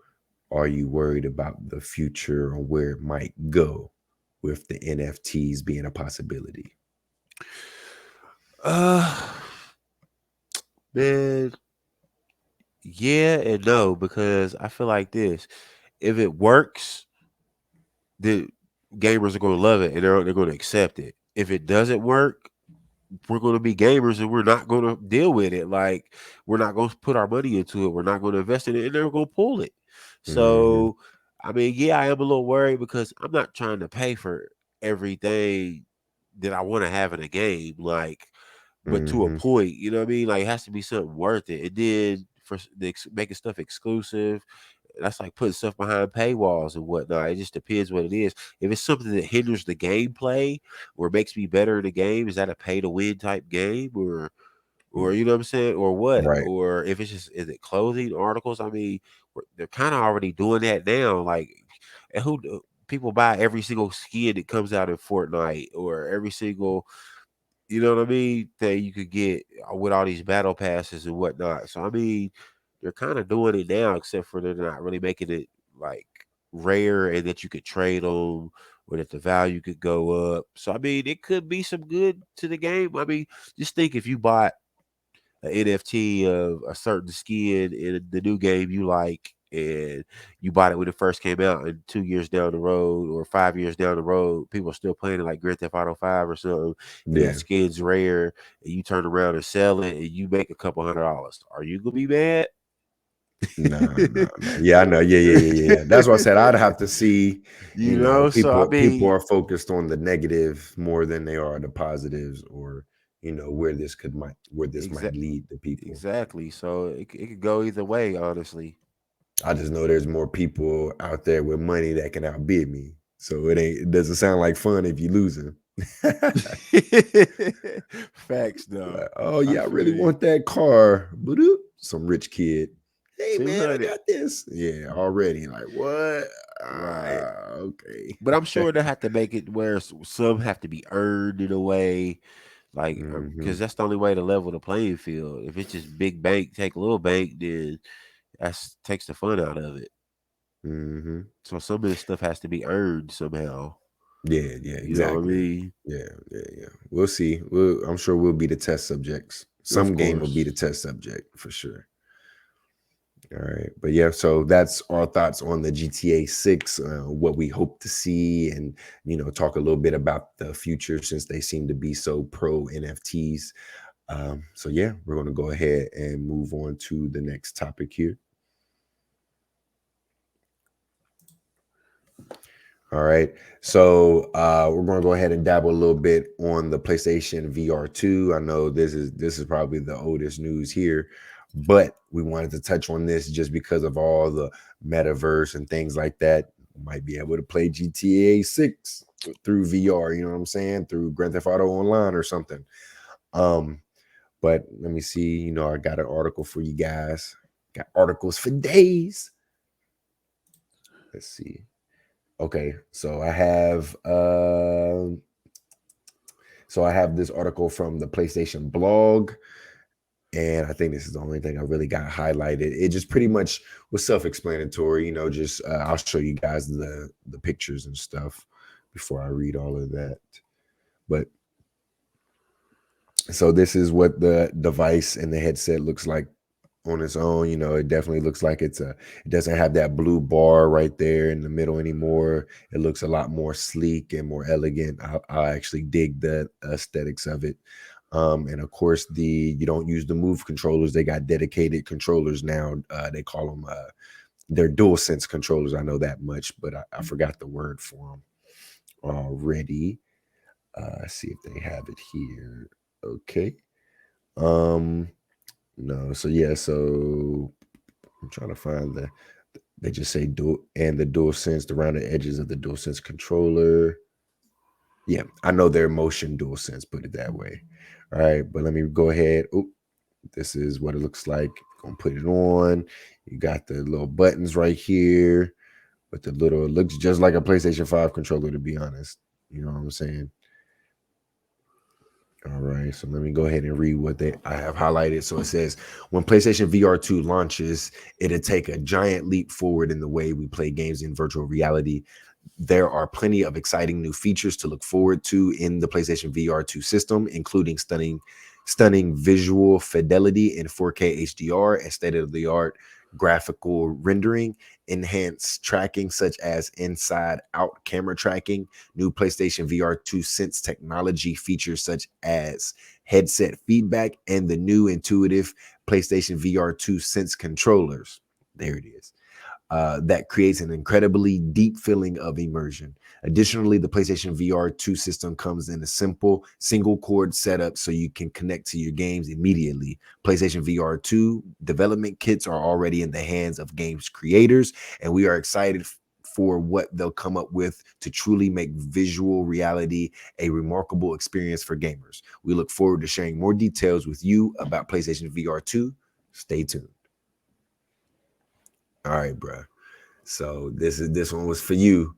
are you worried about the future or where it might go with the NFTs being a possibility? Uh Man, yeah and no, because I feel like this. If it works, the gamers are going to love it and they're going to accept it. If it doesn't work, we're going to be gamers and we're not going to deal with it. Like we're not going to put our money into it. We're not going to invest in it, and they're going to pull it. Hmm. So, I mean, yeah, I am a little worried because I'm not trying to pay for everything that I want to have in a game. Like, but to a Hmm. point, you know what I mean? Like, it has to be something worth it. It did for making stuff exclusive. That's like putting stuff behind paywalls and whatnot. It just depends what it is. If it's something that hinders the gameplay or makes me better in the game, is that a pay to win type game, or you know what I'm saying, or what, Right. or if it's just is it clothing articles? I mean, they're kind of already doing that now. Like, and people buy every single skin that comes out in Fortnite, or every single, you know what I mean, that you could get with all these battle passes and whatnot. So I mean, they're kind of doing it now, except for they're not really making it like rare and that you could trade on, or that the value could go up. So I mean, it could be some good to the game. I mean, just think if you bought an NFT of a certain skin in the new game you like, and you bought it when it first came out, and 2 years down the road or 5 years down the road, people are still playing it like Grand Theft Auto 5 or something, and that Yeah. skin's rare, and you turn around and sell it, and you make a couple $100. Are you gonna be mad? Nah, nah, nah. Yeah, I know. Yeah, yeah, yeah, yeah, yeah. That's what I said. I'd have to see, You know, so I people mean, are focused on the negative more than they are the positives, or where this might exactly. lead the people. Exactly. So it could go either way, honestly. I just know there's more people out there with money that can outbid me. So it doesn't sound like fun if you're losing. Facts, though. Like, oh I yeah, I really feel you. want that car. Bloop. Some rich kid. Hey man, I 200. got this. Yeah, already. Like what? Right. Okay. But I'm sure they have to make it where some have to be earned in a way, like, Hmm. because that's the only way to level the playing field. If it's just big bank take little bank, then that's takes the fun out of it. Hmm. So some of this stuff has to be earned somehow. Yeah, yeah, You know what I exactly. mean? Yeah, yeah, yeah. We'll see. I'm sure we'll be the test subjects. Of Some game will be the course. test subject for sure. All right. But yeah, so that's our thoughts on the GTA 6, what we hope to see, and, talk a little bit about the future since they seem to be so pro NFTs. So yeah, we're going to go ahead and move on to the next topic here. All right. So we're going to go ahead and dabble a little bit on the PlayStation VR 2. I know this is probably the oldest news here, but we wanted to touch on this just because of all the metaverse and things like that. You might be able to play GTA 6 through VR, you know what I'm saying? Through Grand Theft Auto Online or something. Um, but let me see, I got an article for you guys. Got articles for days. Let's see. Okay, so I have this article from the PlayStation blog, and I think this is the only thing I really got highlighted. It just pretty much was self-explanatory, just I'll show you guys the pictures and stuff before I read all of that. But so this is what the device and the headset looks like on its own. It definitely looks like it doesn't have that blue bar right there in the middle anymore. It looks a lot more sleek and more elegant. I actually dig the aesthetics of it. And of course, you don't use the Move controllers. They got dedicated controllers now. They call them they're dual sense controllers. I know that much, but I forgot the word for them already. See if they have it here. Okay. Um, no, so yeah, so I'm trying to find they just say dual and the dual sense around the edges of the dual sense controller. Yeah, I know they're motion dual sense, put it that way. All right, but let me go ahead. Oh, this is what it looks like. Gonna put it on. You got the little buttons right here, but it looks just like a PlayStation 5 controller, to be honest. You know what I'm saying? All right, so let me go ahead and read what I have highlighted. So it says, when PlayStation VR 2 launches, it'll take a giant leap forward in the way we play games in virtual reality. There are plenty of exciting new features to look forward to in the PlayStation VR 2 system, including stunning visual fidelity in 4K HDR and state-of-the-art graphical rendering, enhanced tracking such as inside out camera tracking, new PlayStation VR 2 Sense technology features such as headset feedback, and the new intuitive PlayStation VR 2 Sense controllers. There it is. That creates an incredibly deep feeling of immersion. Additionally, the PlayStation VR 2 system comes in a simple single cord setup so you can connect to your games immediately. PlayStation VR 2 development kits are already in the hands of games creators, and we are excited for what they'll come up with to truly make visual reality a remarkable experience for gamers. We look forward to sharing more details with you about PlayStation VR 2. Stay tuned. All right, bro. So this one was for you.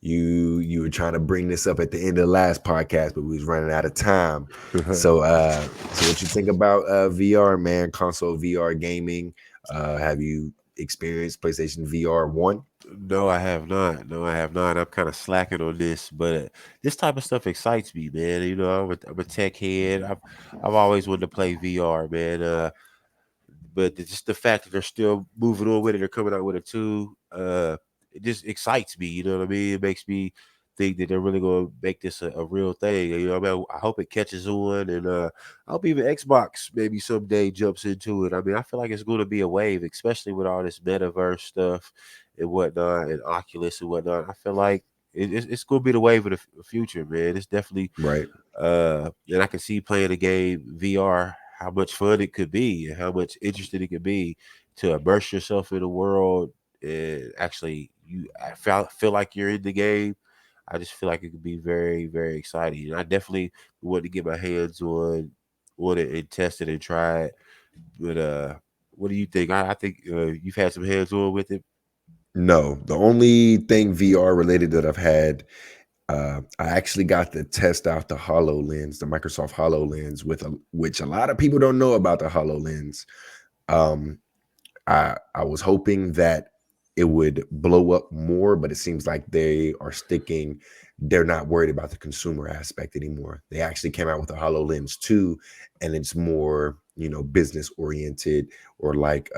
You were trying to bring this up at the end of the last podcast, but we was running out of time. So what you think about VR, man? Console VR gaming? Have you experienced PlayStation VR 1? No, I have not. No, I have not. I'm kind of slacking on this, but this type of stuff excites me, man. You know, I'm a tech head. I've always wanted to play VR, man. But just the fact that they're still moving on with it, they're coming out with it too. It just excites me. You know what I mean? It makes me think that they're really going to make this a real thing. You know, I mean, I hope it catches on, and I hope even Xbox maybe someday jumps into it. I mean, I feel like it's going to be a wave, especially with all this metaverse stuff and whatnot, and Oculus and whatnot. I feel like it's going to be the wave of the future, man. It's definitely Right. and I can see playing a game VR how much fun it could be and how much interesting it could be to immerse yourself in the world and actually feel like you're in the game. I just feel like it could be very, very exciting. And I definitely want to get my hands on it and test it and try it. But what do you think? I think you've had some hands on with it. No, the only thing VR related that I've had, I actually got to test out the HoloLens, the Microsoft HoloLens, which a lot of people don't know about the HoloLens. Um, I was hoping that it would blow up more, but it seems like they're not worried about the consumer aspect anymore. They actually came out with a HoloLens 2, and it's more, business oriented, or like,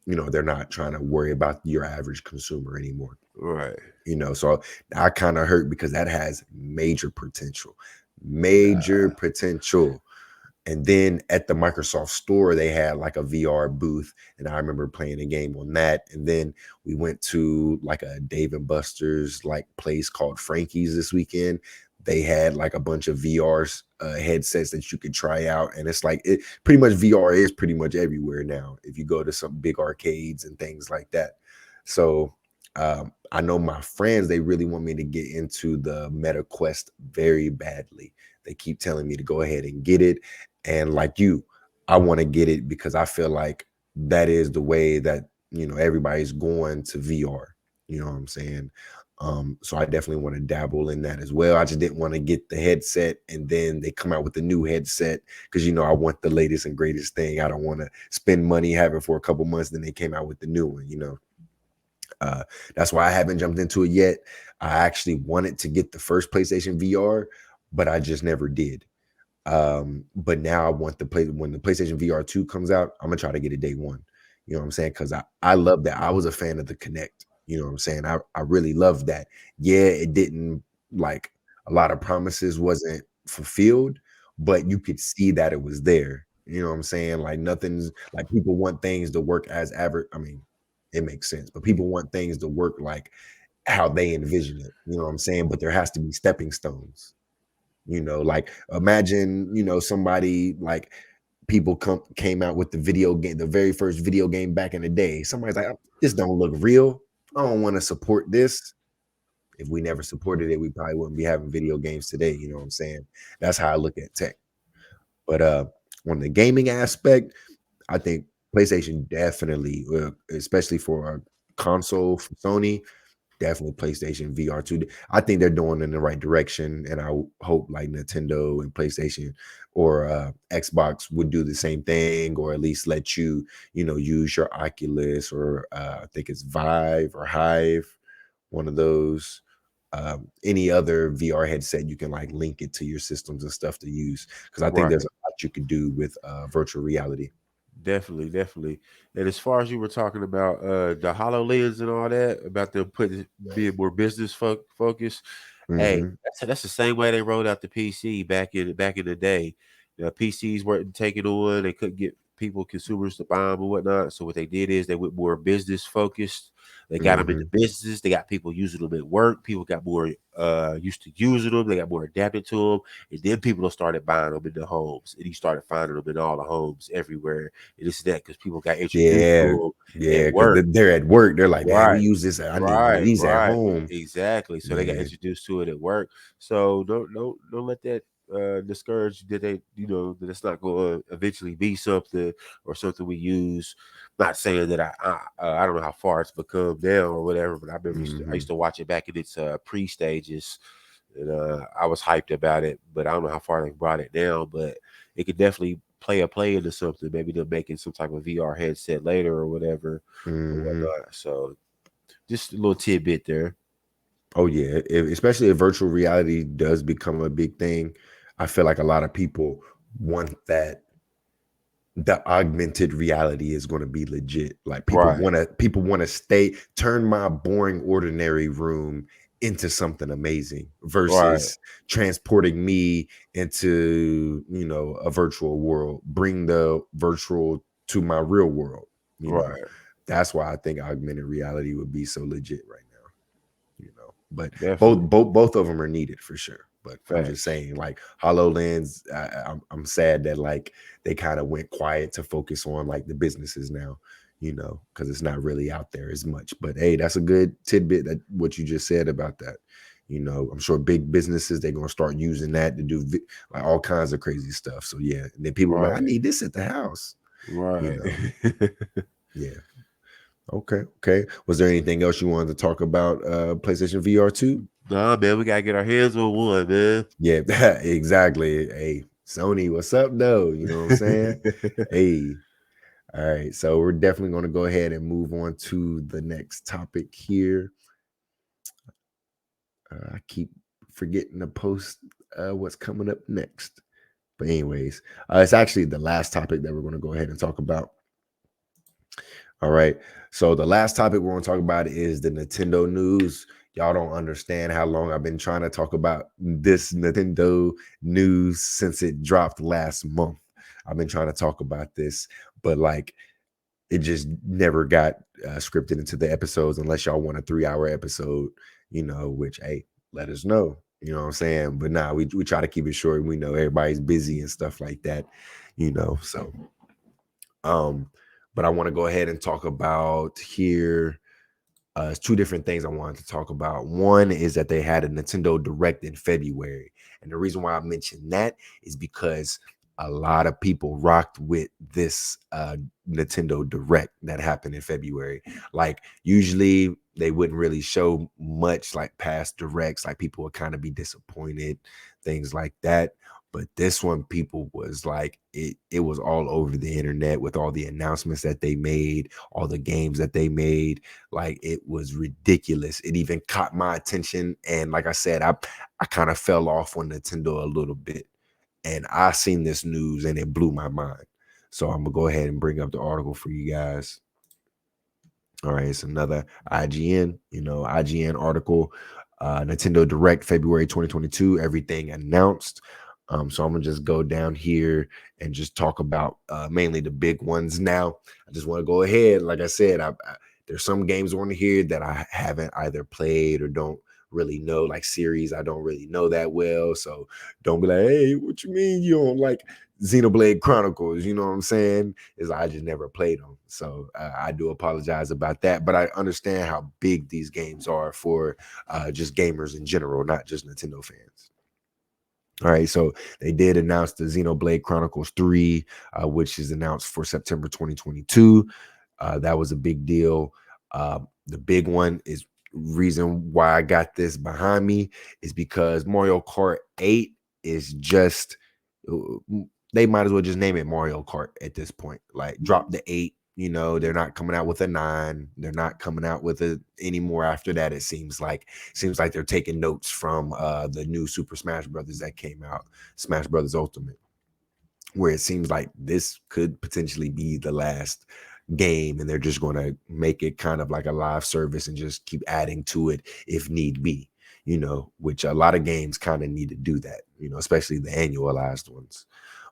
they're not trying to worry about your average consumer anymore. Right. So I kind of hurt because that has major potential. And then at the Microsoft store, they had like a VR booth, and I remember playing a game on that. And then we went to like a Dave and Buster's like place called Frankie's this weekend. They had like a bunch of VR headsets that you could try out, and it's like it pretty much VR is pretty much everywhere now. If you go to some big arcades and things like that, so I know my friends, they really want me to get into the Meta Quest very badly. They keep telling me to go ahead and get it. And like you, I want to get it because I feel like that is the way that, everybody's going to VR. You know what I'm saying? So I definitely want to dabble in that as well. I just didn't want to get the headset and then they come out with the new headset because, I want the latest and greatest thing. I don't want to spend money having for a couple months. Then they came out with the new one. That's why I haven't jumped into it yet. I actually wanted to get the first PlayStation VR, but I just never did. But now I want when the PlayStation VR 2 comes out, I'm gonna try to get it day one. You know what I'm saying? Because I love that. I was a fan of the Connect. You know what I'm saying? I really loved that. Yeah, it didn't, like, a lot of promises wasn't fulfilled, but you could see that it was there. You know what I'm saying? Like, nothing's like, people want things to work as average. I mean, it makes sense, but people want things to work like how they envision it. You know what I'm saying? But there has to be stepping stones. Like, imagine, somebody like people came out with the video game, the very first video game back in the day. Somebody's like, "Oh, this don't look real. I don't want to support this." If we never supported it, we probably wouldn't be having video games today. You know what I'm saying? That's how I look at tech. But on the gaming aspect, I think PlayStation definitely, especially for a console from Sony, definitely PlayStation VR 2. I think they're doing in the right direction, and I hope like Nintendo and PlayStation or Xbox would do the same thing, or at least let you, use your Oculus, or I think it's Vive or Hive, one of those. Any other VR headset, you can like link it to your systems and stuff to use, because I think Right. there's a lot you could do with virtual reality. Definitely, definitely. And as far as you were talking about the HoloLens and all that, about them putting being more business focused, hey, Hmm. that's the same way they rolled out the PC back in the day. The PCs weren't taking on; they couldn't get people, consumers to buy them and whatnot. So what they did is they went more business focused. They got them into Mm-hmm. businesses. They got people using them at work. People got more used to using them. They got more adapted to them. And then people started buying them in the homes. And you started finding them in all the homes everywhere. And it's that because people got introduced Yeah, to them yeah, at because work. they're at work. They're like, man, we Right. use this. I need one of Right, these at right, home. exactly. So they got Yeah. introduced to it at work. So don't let that discourage you that they that it's not going to eventually be something or something we use. Not saying that I don't know how far it's become now or whatever, but I remember I Mm-hmm. used to watch it back in its pre stages, and I was hyped about it. But I don't know how far they brought it down, but it could definitely play into something. Maybe they're making some type of VR headset later or whatever or Mm-hmm. whatnot. So just a little tidbit there. Oh yeah, especially if virtual reality does become a big thing, I feel like a lot of people want that the augmented reality is going to be legit. Like Right, people want to stay turn my boring ordinary room into something amazing right, versus transporting me into, a virtual world, bring the virtual to my real world, you know. right. That's why I think augmented reality would be so legit right now. But both Definitely. both both of them are needed for sure. But I'm just Facts. saying, like HoloLens, I'm sad that like they kind of went quiet to focus on like the businesses now, because it's not really out there as much. But hey, that's a good tidbit that what you just said about that. I'm sure big businesses they're gonna start using that to do like all kinds of crazy stuff. So yeah, and then people are like, I Right, need this at the house. You right. know, yeah. Okay, okay. Was there anything else you wanted to talk about PlayStation VR 2? Nah, man, we gotta get our hands on one, man. Yeah, exactly. Hey, Sony, what's up though? You know what I'm saying? Hey, all right. So we're definitely going to go ahead and move on to the next topic here. I keep forgetting to post what's coming up next. But anyways, it's actually the last topic that we're going to go ahead and talk about. All right. So the last topic we're going to talk about is the Nintendo news. Y'all don't understand how long I've been trying to talk about this Nintendo news since it dropped last month. I've been trying to talk about this, but like it just never got scripted into the episodes unless y'all want a 3-hour episode, which, hey, let us know. You know what I'm saying? But nah, we try to keep it short. We know everybody's busy and stuff like that, so um, but I want to go ahead and talk about here. It's two different things I wanted to talk about. One is that they had a Nintendo Direct in February. And the reason why I mentioned that is because a lot of people rocked with this Nintendo Direct that happened in February. Like, usually they wouldn't really show much like past directs, like people would kind of be disappointed, things like that. But this one, people was like, it was all over the internet with all the announcements that they made, all the games that they made. Like, it was ridiculous. It even caught my attention. And like I said, I kind of fell off on Nintendo a little bit. And I seen this news and it blew my mind. So I'm gonna go ahead and bring up the article for you guys. All right, it's another IGN article. Nintendo Direct February 2022, everything announced. So I'm gonna just go down here and just talk about mainly the big ones now. I just want to go ahead. Like I said, there's some games on here that I haven't either played or don't really know, like series I don't really know that well. So don't be like, hey, what you mean you don't like Xenoblade Chronicles? You know what I'm saying? Is I just never played them. So I do apologize about that. But I understand how big these games are for just gamers in general, not just Nintendo fans. All right, so they did announce the Xenoblade Chronicles 3, which is announced for September 2022. That was a big deal. The big one is reason why I got this behind me is because Mario Kart 8 is just they might as well just name it Mario Kart at this point. Like drop the 8, they're not coming out with a 9. They're not coming out with it anymore after that. It seems like they're taking notes from the new Super Smash Brothers that came out, Smash Brothers Ultimate, where it seems like this could potentially be the last game and they're just going to make it kind of like a live service and just keep adding to it if need be, which a lot of games kind of need to do that, especially the annualized ones.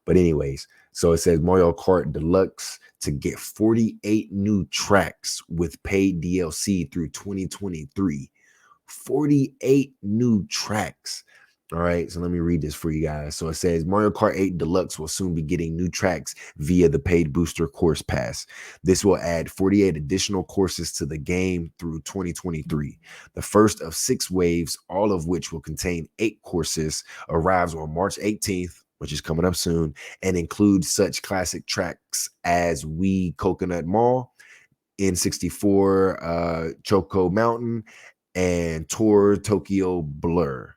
But anyways, so it says Mario Kart Deluxe to get 48 new tracks with paid DLC through 2023. 48 new tracks. All right, so let me read this for you guys. So it says Mario Kart 8 Deluxe will soon be getting new tracks via the paid booster course pass. This will add 48 additional courses to the game through 2023. The first of 6 waves, all of which will contain 8 courses, arrives on March 18th, which is coming up soon, and includes such classic tracks as Wii Coconut Mall, N64 Choco Mountain, and Tour Tokyo Blur.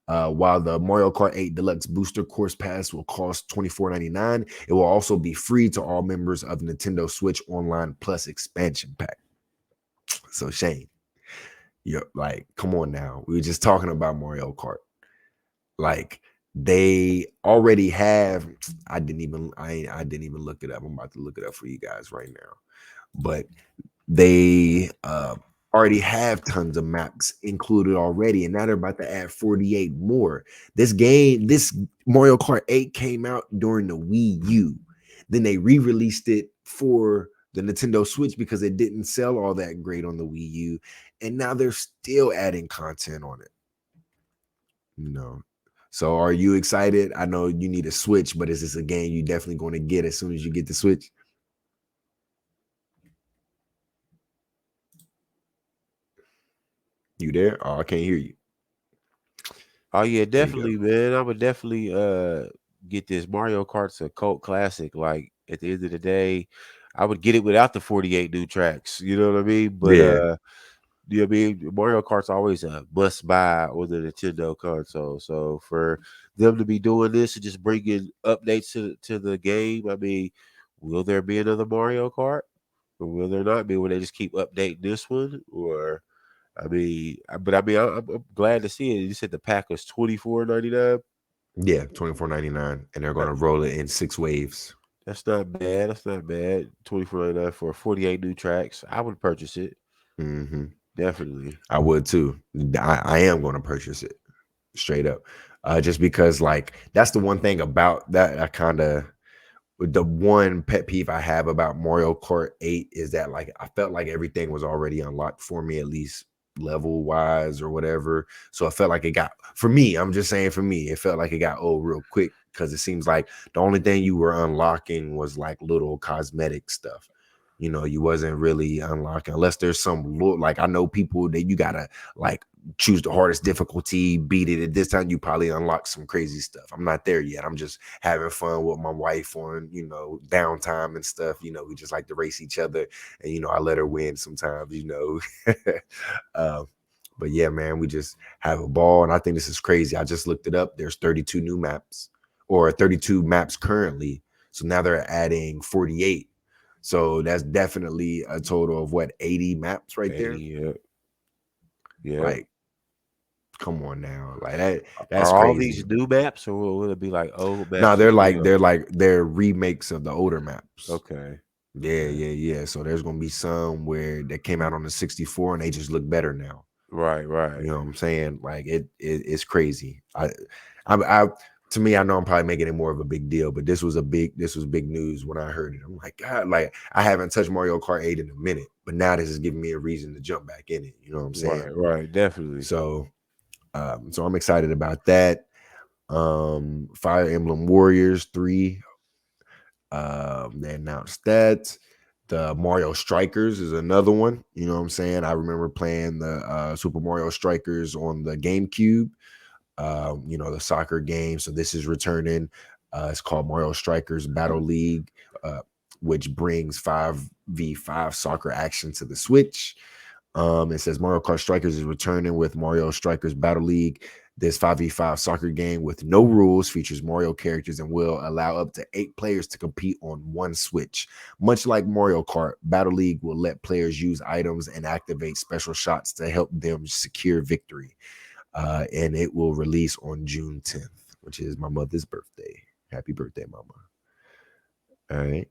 While the Mario Kart 8 Deluxe Booster Course Pass will cost $24.99, it will also be free to all members of Nintendo Switch Online Plus expansion pack. So Shane, you're like, come on now. We were just talking about Mario Kart. Like they already have. I didn't even look it up. I'm about to look it up for you guys right now. But they already have tons of maps included already, and now they're about to add 48 more. This Mario Kart 8 came out during the Wii U. Then they re-released it for the Nintendo Switch because it didn't sell all that great on the Wii U, and now they're still adding content on it. So are you excited? I know you need a Switch, but is this a game you definitely going to get as soon as you get the Switch? You there? Oh, I can't hear you. Oh yeah, definitely, man. I would definitely get this. Mario Kart's a cult classic. Like at the end of the day, I would get it without the 48 new tracks. You know what I mean? But you know what I mean? Mario Kart's always a must buy on the Nintendo console. So for them to be doing this and just bringing updates to the game, I mean, will there be another Mario Kart? Or will there not be? Will they just keep updating this one? Or I'm glad to see it. You said the pack was $24.99. Yeah, $24.99, and they're gonna roll it in 6 waves. That's not bad. That's not bad. $24.99 for 48 new tracks. I would purchase it. Mm-hmm. Definitely. I would too. I am going to purchase it straight up, just because like that's the one thing about that. I kind of the one pet peeve I have about Mario Kart 8 is that like I felt like everything was already unlocked for me, at least level wise or whatever. So I felt like it got, for me, I'm just saying for me, it felt like it got old real quick because it seems like the only thing you were unlocking was like little cosmetic stuff. You wasn't really unlocking unless there's some like I know people that you gotta like choose the hardest difficulty, beat it. At this time, you probably unlock some crazy stuff. I'm not there yet. I'm just having fun with my wife on, downtime and stuff. We just like to race each other, and I let her win sometimes. But yeah, man, we just have a ball, and I think this is crazy. I just looked it up. There's 32 new maps, or 32 maps currently. So now they're adding 48. So that's definitely a total of 80 maps right 80, there. Yeah. Like, come on now. Like that's Are all crazy. these new maps, or will it be like old maps? No, they're remakes of the older maps. Okay. Yeah. So there's gonna be some where they came out on the 64 and they just look better now. Right. You know what I'm saying? Like it's crazy. To me, I know I'm probably making it more of a big deal, but this was big news when I heard it. I'm like, God, like I haven't touched Mario Kart 8 in a minute, but now this is giving me a reason to jump back in it. You know what I'm saying? Right, definitely. So I'm excited about that. Fire Emblem Warriors 3. They announced that. The Mario Strikers is another one. You know what I'm saying? I remember playing the Super Mario Strikers on the GameCube. The soccer game. So this is returning. It's called Mario Strikers Battle League, which brings 5v5 soccer action to the Switch. It says Mario Kart Strikers is returning with Mario Strikers Battle League. This 5v5 soccer game with no rules features Mario characters and will allow up to 8 players to compete on one Switch. Much like Mario Kart, Battle League will let players use items and activate special shots to help them secure victory. And it will release on June 10th, which is my mother's birthday. Happy birthday, mama. All right.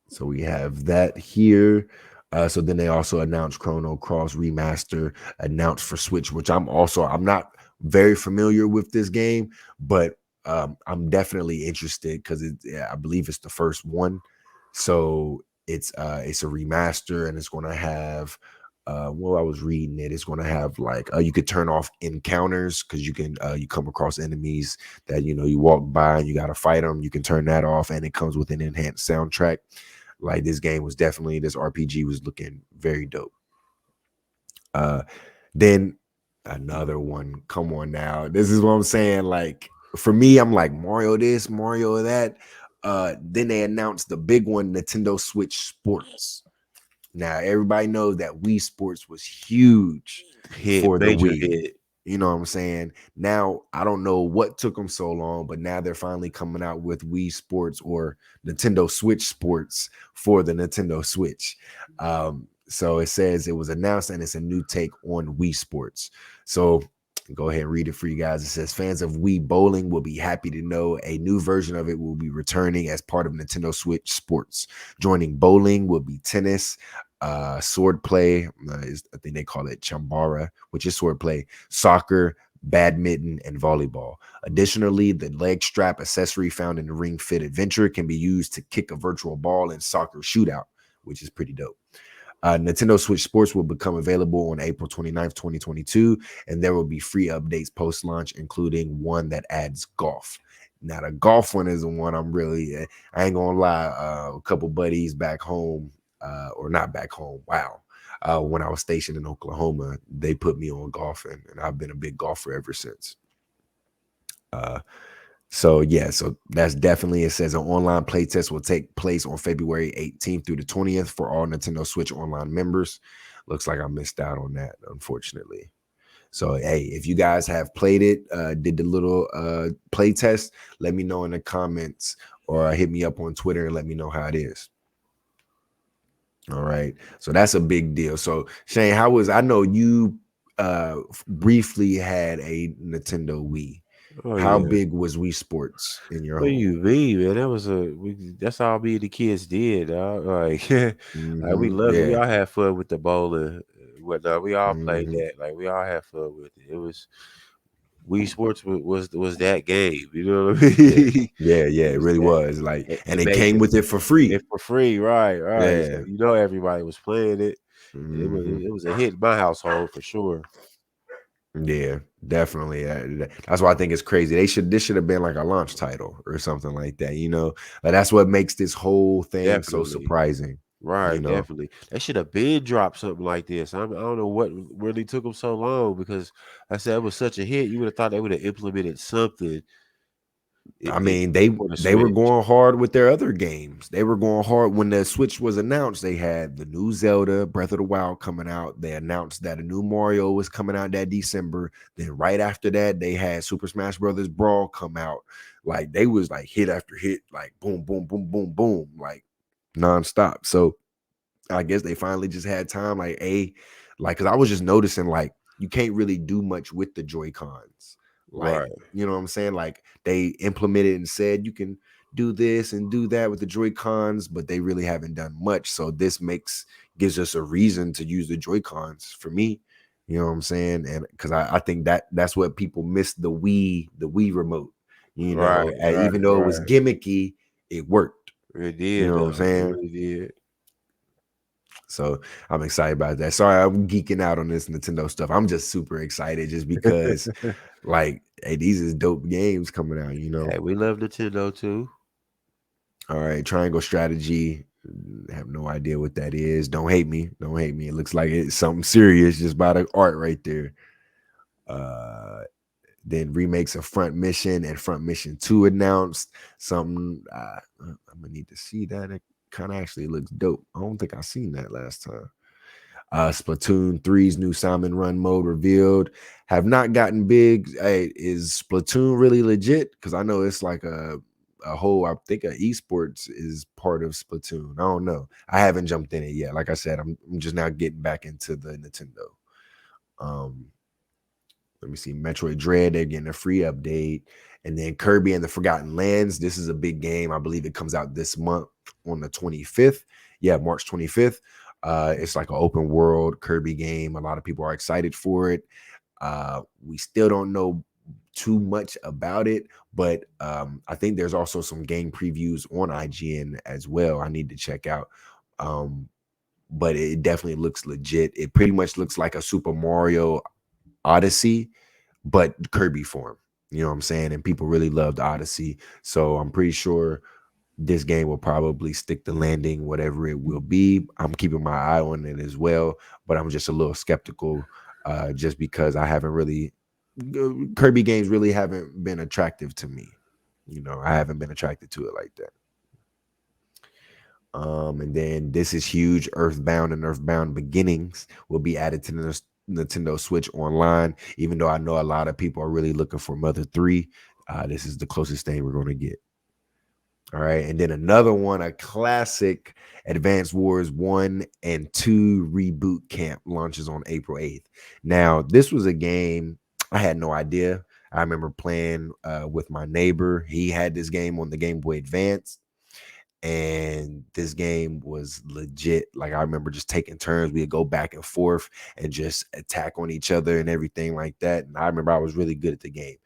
So we have that here. So then they also announced Chrono Cross Remaster announced for Switch, which I'm not very familiar with this game, but I'm definitely interested because I believe it's the first one. So it's a remaster, and it's going to have well, I was reading it. It's going to have like you could turn off encounters because you can you come across enemies that you walk by and you got to fight them. You can turn that off, and it comes with an enhanced soundtrack. Like this RPG was looking very dope. Then another one. Come on now. This is what I'm saying. Like for me, I'm like Mario this, Mario that. Then they announced the big one, Nintendo Switch Sports. Now everybody knows that Wii Sports was huge Hit, for the major Wii. hit. You know what I'm saying? Now I don't know what took them so long, but now they're finally coming out with Wii Sports or Nintendo Switch Sports for the Nintendo Switch. So it says it was announced and it's a new take on Wii Sports. So go ahead and read it for you guys. It says fans of Wii Bowling will be happy to know a new version of it will be returning as part of Nintendo Switch Sports. Joining bowling will be tennis, sword play, I think they call it chambara, which is sword play, soccer, badminton, and volleyball. Additionally, the leg strap accessory found in the Ring Fit Adventure can be used to kick a virtual ball in soccer shootout, which is pretty dope. Nintendo Switch Sports will become available on April 29th, 2022, and there will be free updates post-launch, including one that adds golf. Now, the golf one is the one I'm really, I ain't gonna lie, a couple buddies back home, or not back home, wow. When I was stationed in Oklahoma, they put me on golfing, and I've been a big golfer ever since. So that's definitely, it says an online playtest will take place on February 18th through the 20th for all Nintendo Switch Online members. Looks like I missed out on that, unfortunately. So hey, if you guys have played it, did the little play test, let me know in the comments or hit me up on Twitter and let me know how it is. All right. So that's a big deal. So Shane, I know you briefly had a Nintendo Wii. Oh How yeah. big was Wii Sports in your What home? you mean, man? That's all me and the kids did, dog. Like, like we loved it. We Yeah. all had fun with the bowling. Whatnot. We all played Mhm. that. Like we all had fun with it. It was Wii Sports was that game. You know what I Yeah. mean? Yeah, It it was really that. was. Like, and It it made came the with it for it free. for free, right, right. So Yeah. everybody was playing it. Mhm. It was a hit in my household for sure. Yeah, definitely. That's why I think it's crazy. This should have been like a launch title or something like that. Like that's what makes this whole thing so Definitely. surprising. You Right, know, definitely. They should have been dropped something like this. I don't know what really took them so long because I said it was such a hit. You would have thought they would have implemented something I mean, for the they were Switch. going hard with their other games. They were going hard when the Switch was announced. They had the new Zelda, Breath of the Wild coming out. They announced that a new Mario was coming out that December. Then right after that, they had Super Smash Brothers Brawl come out. Like they was like hit after hit, like boom, boom, boom, boom, boom, like nonstop. So I guess they finally just had time, because I was just noticing, like, you can't really do much with the Joy Cons. Like, Right, you know what I'm saying? Like, they implemented and said you can do this and do that with the Joy Cons, but they really haven't done much. So this gives us a reason to use the Joy Cons for me. You know what I'm saying? And because I think that's what people miss the Wii remote. right, right, Even though it was right. gimmicky, it worked. It You did, know what I'm though. It saying? really did. So I'm excited about that. Sorry, I'm geeking out on this Nintendo stuff. I'm just super excited just because, like, hey, these is dope games coming out. Hey, we love Nintendo too. All right, Triangle Strategy. Have no idea what that is. Don't hate me. Don't hate me. It looks like it's something serious just by the art right there. Uh then remakes of Front Mission and Front Mission 2 announced. Something I'm gonna need to see that. It kind of actually looks dope. I don't think I seen that last time. Splatoon 3's new Salmon Run mode revealed. Have not gotten big. Hey, is Splatoon really legit? Because I know it's like a whole, I think a esports is part of Splatoon. I don't know. I haven't jumped in it yet. Like I said, I'm just now getting back into the Nintendo. Um, Let me see. Metroid Dread, they're getting a free update. And then Kirby and the Forgotten Lands. This is a big game. I believe it comes out this month on the 25th. Yeah, March 25th. It's like an open world Kirby game. A lot of people are excited for it. We still don't know too much about it, but I think there's also some game previews on IGN as well. I need to check out. But it definitely looks legit. It pretty much looks like a Super Mario Odyssey, but Kirby form. You know what I'm saying? And people really loved Odyssey. So I'm pretty sure this game will probably stick the landing, whatever it will be. I'm keeping my eye on it as well, but I'm just a little skeptical just because I haven't really, Kirby games really haven't been attractive to me. You know, I haven't been attracted to it like that. And then this is huge. Earthbound and Earthbound Beginnings will be added to the Nintendo Switch Online. Even though I know a lot of people are really looking for Mother 3, this is the closest thing we're going to get. All right. And then another one, a classic, Advance Wars 1 and 2 Reboot Camp launches on April 8th. Now, this was a game I had no idea. I remember playing with my neighbor. He had this game on the Game Boy Advance. And this game was legit. Like, I remember just taking turns. We'd go back and forth and just attack on each other and everything like that. And I remember I was really good at the game.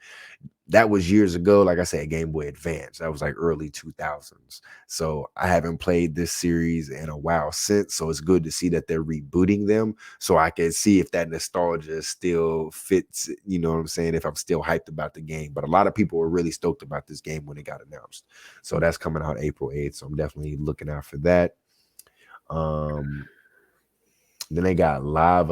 That was years ago. Like I said, Game Boy Advance. That was like early 2000s. So I haven't played this series in a while since. So it's good to see that they're rebooting them, so I can see if that nostalgia still fits. You know what I'm saying? If I'm still hyped about the game. But a lot of people were really stoked about this game when it got announced. So that's coming out April 8th. So I'm definitely looking out for that. Then they got Alive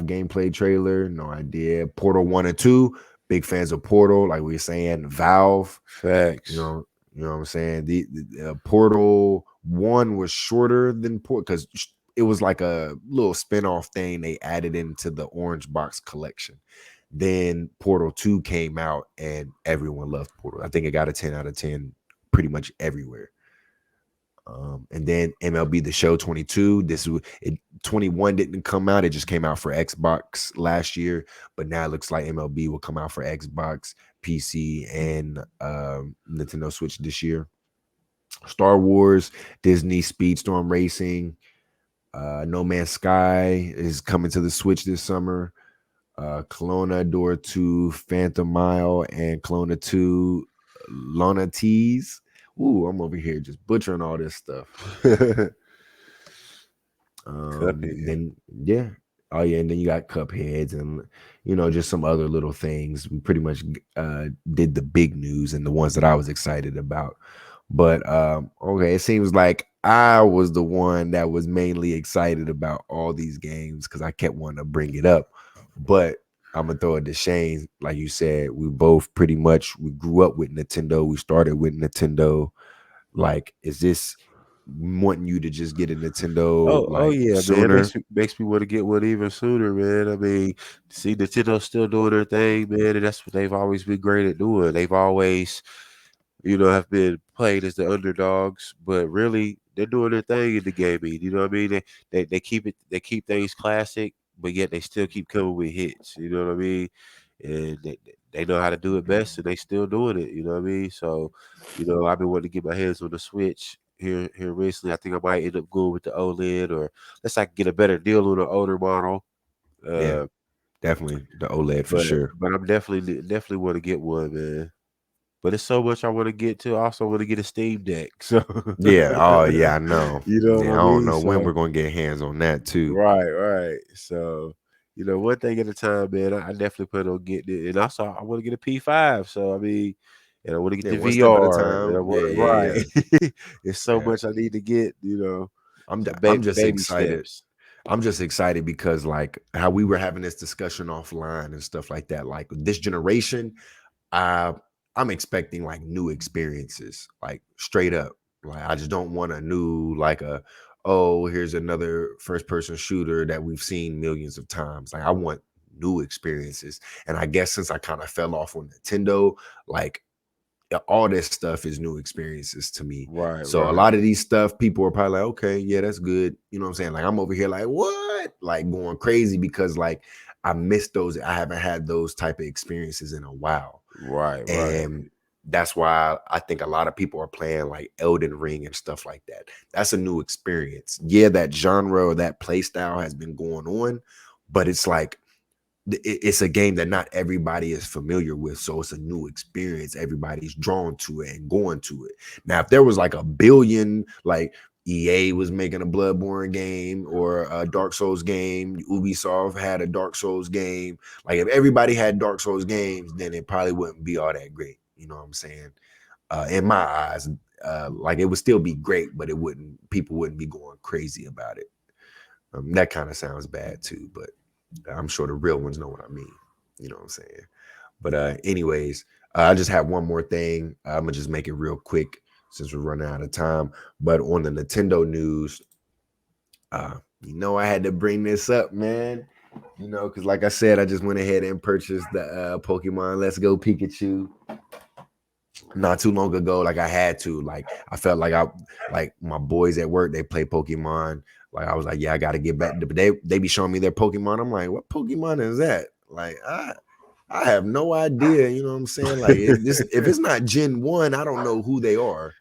gameplay trailer. No idea. Portal 1 and 2. Big fans of Portal, like we were saying. Valve. Facts. You know what I'm saying? The Portal 1 was shorter than Portal because it was like a little spin-off thing they added into the Orange Box collection. Then Portal 2 came out and everyone loved Portal. I think it got a 10 out of 10 pretty much everywhere. And then MLB The Show 22. 21 didn't come out. It just came out for Xbox last year, but now it looks like MLB will come out for Xbox, PC, and Nintendo Switch this year. Star Wars, Disney Speedstorm Racing, No Man's Sky is coming to the Switch this summer. Kelowna Door 2, Phantom Mile, and Kelowna 2, Lona Tees. Ooh, I'm over here just butchering all this stuff. Then yeah. Oh yeah, and then you got Cupheads and just some other little things. We pretty much did the big news and the ones that I was excited about. But okay, it seems like I was the one that was mainly excited about all these games because I kept wanting to bring it up. But I'm gonna throw it to Shane. Like you said, we both pretty much we grew up with Nintendo. We started with Nintendo. Like, is this wanting you to just get a Nintendo Oh like yeah, man. It sooner? makes me want to get one even sooner, man. I mean, see, Nintendo's still doing their thing, man, and that's what they've always been great at doing. They've always, have been played as the underdogs, but really they're doing their thing in the gaming. You know what I mean? They keep things classic, but yet they still keep coming with hits. You know what I mean? And they know how to do it best, and they still doing it. You know what I mean? So, I've been wanting to get my hands on the Switch here recently. I think I might end up going with the OLED, or unless I can get a better deal on an older model. Yeah, Uh, definitely the OLED for but sure. but I'm definitely want to get one, man. But it's so much I want to get to. I also want to get a Steam Deck. So Yeah. Oh yeah, I know. you know Yeah, what I I don't mean? know when So we're gonna get hands on that too. right. So, one thing at a time, man. I definitely plan on getting it. And also I want to get a P5. So I mean, and I want to get Yeah, the one step at a VR. And time. Yeah, yeah, yeah. right. It's so Yeah. much I need to get, so I'm just baby excited. steps. I'm just excited because like how we were having this discussion offline and stuff like that. Like this generation, I I'm expecting like new experiences, like straight up. Like I just don't want a new like here's another first person shooter that we've seen millions of times. Like I want new experiences. And I guess since I kind of fell off on Nintendo, like all this stuff is new experiences to me. So a Right. lot of these stuff, people are probably like, okay, yeah, that's good. You know what I'm saying? Like I'm over here like, what? Like going crazy because like I missed those. I haven't had those type of experiences in a while. Right. And that's why I think a lot of people are playing like Elden Ring and stuff like that. That's a new experience. Yeah, that genre or that play style has been going on, but it's like it's a game that not everybody is familiar with, so it's a new experience. Everybody's drawn to it and going to it. Now if there was like a billion, like EA was making a Bloodborne game or a Dark Souls game, Ubisoft had a Dark Souls game, like if everybody had Dark Souls games, then it probably wouldn't be all that great, you know what I'm saying? In my eyes, like it would still be great, but it wouldn't, people wouldn't be going crazy about it. That kind of sounds bad too, but I'm sure the real ones know what I mean. You know what I'm saying? But anyways, I just have one more thing. I'm gonna just make it real quick since we're running out of time. But on the Nintendo news, I had to bring this up, man. Because like I said, I just went ahead and purchased the Pokemon Let's Go Pikachu not too long ago. Like I had to. Like I felt like my boys at work, they play Pokemon. Like I was like, yeah, I gotta get back. But they be showing me their Pokemon. I'm like, what Pokemon is that? Like I have no idea. You know what I'm saying? Like if it's not Gen 1, I don't know who they are.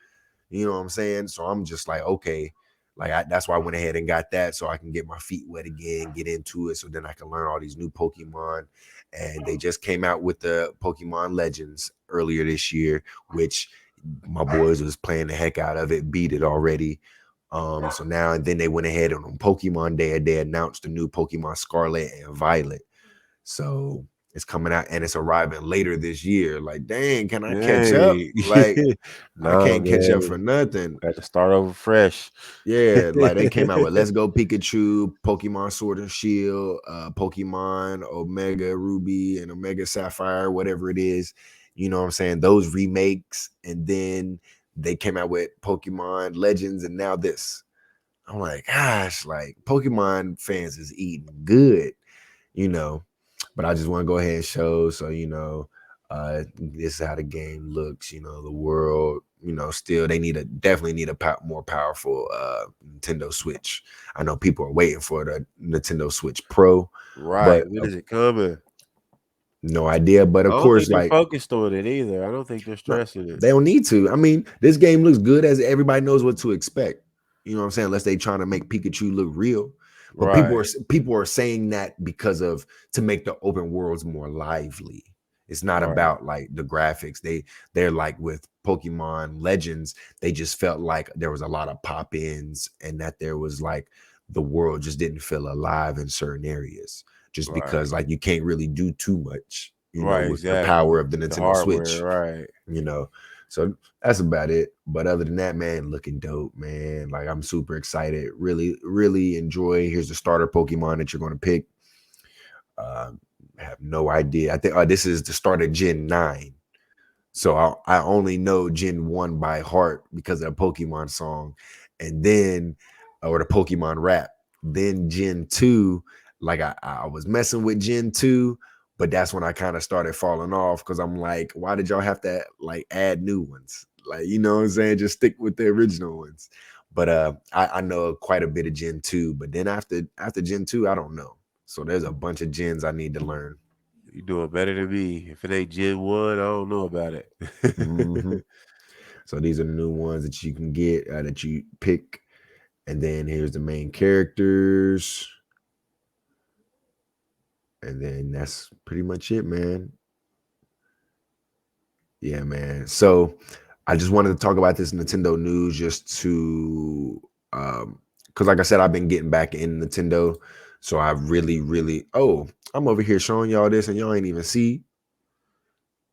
You know what I'm saying? So I'm just like, okay. Like that's why I went ahead and got that so I can get my feet wet again, get into it, so then I can learn all these new Pokemon. And they just came out with the Pokemon Legends earlier this year, which my boys was playing the heck out of it, beat it already. So now and then they went ahead and on Pokemon Day, they announced the new Pokemon Scarlet and Violet. So it's coming out and it's arriving later this year. Like, dang, can I catch up? Dang. Like, I Nah, can't catch up man. for nothing. Got to start over fresh. Yeah, like they came out with Let's Go Pikachu, Pokemon Sword and Shield, Pokemon Omega Ruby and Omega Sapphire, whatever it is. You know what I'm saying? Those remakes, and then they came out with Pokemon Legends, and now this. I'm like, gosh, like Pokemon fans is eating good, you know. But I just want to go ahead and show, so this is how the game looks. The world. Still they definitely need a more powerful Nintendo Switch. I know people are waiting for the Nintendo Switch Pro, Right. but When is it coming? no idea. But I of don't think course, they're like focused on it either. I don't think they're no, stressing it. they don't need to. I mean, this game looks good as everybody knows what to expect. You know what I'm saying? Unless they trying to make Pikachu look real. But Right. people are saying that because of to make the open worlds more lively. It's not Right. about like the graphics. They're like with Pokemon Legends, they just felt like there was a lot of pop-ins and that there was like the world just didn't feel alive in certain areas just Right. because like you can't really do too much, Right. with the Exactly. power of the The Nintendo hardware. Switch, Right. you know. So that's about it. But other than that, man, looking dope, man. Like I'm super excited. Really, really enjoy. Here's the starter Pokemon that you're going to pick. Uh, have no idea. I think this is the start of Gen 9. So I only know Gen 1 by heart because of the Pokemon song. And then, or the Pokemon rap. Then Gen 2, like I was messing with Gen 2, but that's when I kind of started falling off because I'm like, why did y'all have to like add new ones? Like, you know what I'm saying? Just stick with the original ones. But I know quite a bit of Gen 2, but then after Gen 2, I don't know. So there's a bunch of gens I need to learn. You doing better than me. If it ain't Gen 1, I don't know about it. Hmm. So these are the new ones that you can get that you pick. And then here's the main characters. And then that's pretty much it, man. Yeah, man. So I just wanted to talk about this Nintendo news just to because like I said, I've been getting back in Nintendo. So I really, really I'm over here showing y'all this and y'all ain't even see.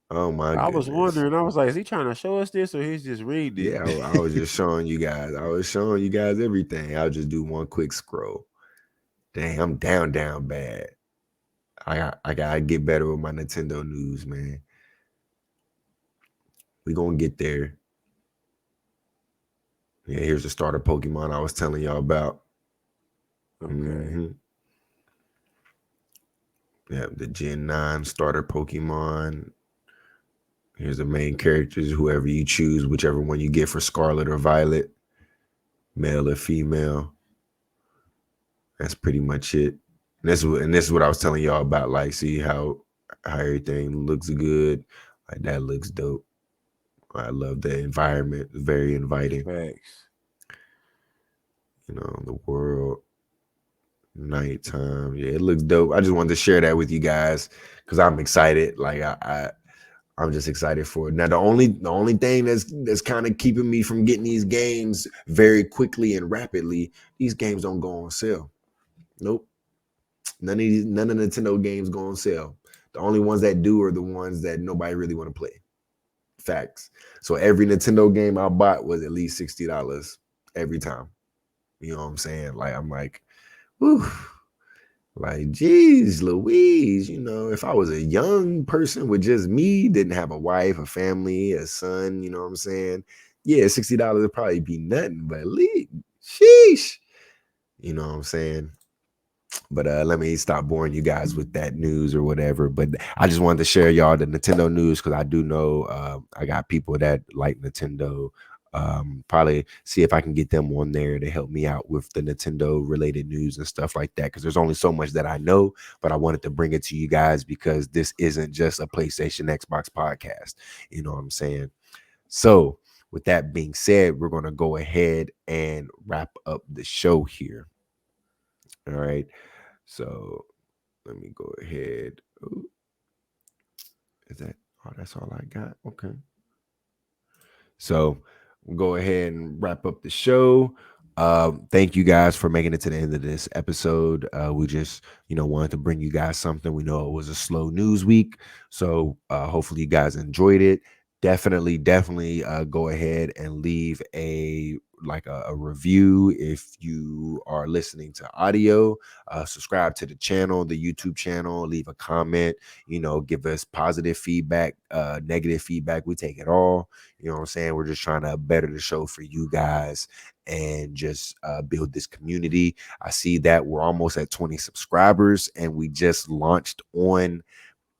Oh my I was goodness. wondering. I was like, is he trying to show us this or he's just reading Yeah, I was it? just showing you guys. I was showing you guys everything. I'll just do one quick scroll. Dang, I'm down bad. I gotta get better with my Nintendo news, man. We gonna get there. Yeah, here's the starter Pokemon I was telling y'all about. Okay. Hmm. Yeah, the Gen 9 starter Pokemon. Here's the main characters, whoever you choose, whichever one you get for Scarlet or Violet, male or female. That's pretty much it. And this is what I was telling y'all about. Like, see how everything looks good. Like that looks dope. I love the environment. It's very inviting. Facts. The world. Nighttime. Yeah, it looks dope. I just wanted to share that with you guys because I'm excited. Like I'm just excited for it. Now the only thing that's kind of keeping me from getting these games very quickly and rapidly, these games don't go on sale. Nope. None of Nintendo games go on sale. The only ones that do are the ones that nobody really want to play. Facts. So every Nintendo game I bought was at least $60 every time. You know what I'm saying? Like I'm like, whew. Like, geez, Louise, if I was a young person with just me, didn't have a wife, a family, a son, you know what I'm saying? Yeah, $60 would probably be nothing, but sheesh. You know what I'm saying? But let me stop boring you guys with that news or whatever. But I just wanted to share y'all the Nintendo news because I do know I got people that like Nintendo. Probably see if I can get them on there to help me out with the Nintendo related news and stuff like that. Because there's only so much that I know, but I wanted to bring it to you guys because this isn't just a PlayStation Xbox podcast. You know what I'm saying? So with that being said, we're gonna go ahead and wrap up the show here. All right. So let me go ahead. Ooh, is that? Oh, that's all I got. Okay. So we'll go ahead and wrap up the show. Thank you guys for making it to the end of this episode. We just, wanted to bring you guys something. We know it was a slow news week, so hopefully you guys enjoyed it. Definitely, go ahead and leave a review if you are listening to audio. Subscribe to the channel, the YouTube channel. Leave a comment. Give us positive feedback, negative feedback. We take it all. You know what I'm saying? We're just trying to better the show for you guys and just build this community. I see that we're almost at 20 subscribers and we just launched on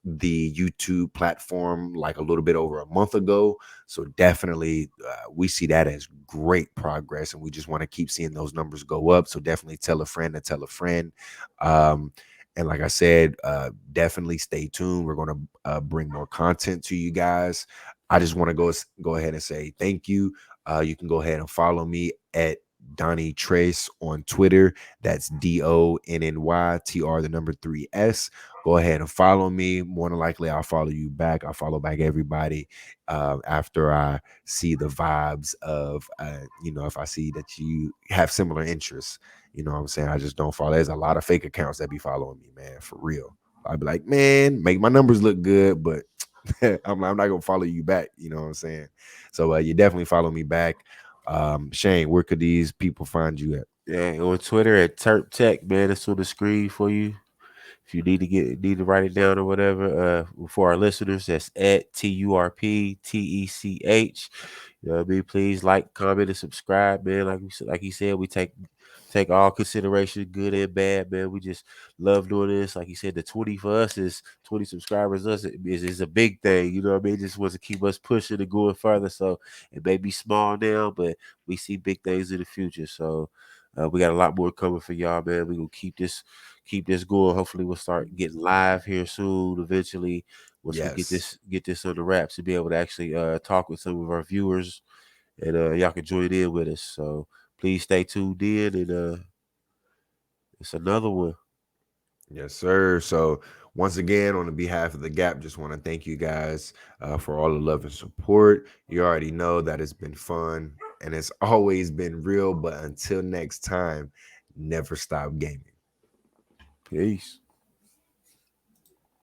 the YouTube platform like a little bit over a month ago. So definitely we see that as great progress and we just want to keep seeing those numbers go up. So definitely tell a friend to tell a friend. And like I said, definitely stay tuned. We're going to bring more content to you guys. I just want to go ahead and say thank you. You can go ahead and follow me at Donnie Trace on Twitter. That's DONNYTR, the number 3S. Go ahead and follow me. More than likely, I'll follow you back. I'll follow back everybody after I see the vibes of, if I see that you have similar interests. You know what I'm saying? I just don't follow. There's a lot of fake accounts that be following me, man, for real. I'd be like, man, make my numbers look good, but I'm not going to follow you back. You know what I'm saying? So you definitely follow me back. Shane, where could these people find you at? Yeah, on Twitter at Terp Tech, man. It's on the screen for you. If you need to write it down or whatever, for our listeners, that's at TURPTECH. You know what I mean? Please like, comment, and subscribe, man. Like he said, we take all consideration, good and bad, man. We just love doing this. Like he said, the 20 for us is 20 subscribers. Us is a big thing. You know what I mean? Just wants to keep us pushing and going further. So it may be small now, but we see big things in the future. So we got a lot more coming for y'all, man. We gonna keep this going. Hopefully, we'll start getting live here soon. Eventually, once we get Yes. this on the wraps, to be able to actually talk with some of our viewers, and y'all can join in with us. So please stay tuned in, and it's another one. Yes, sir. So once again, on the behalf of the Gap, just want to thank you guys for all the love and support. You already know that it's been fun and it's always been real. But until next time, never stop gaming. Peace.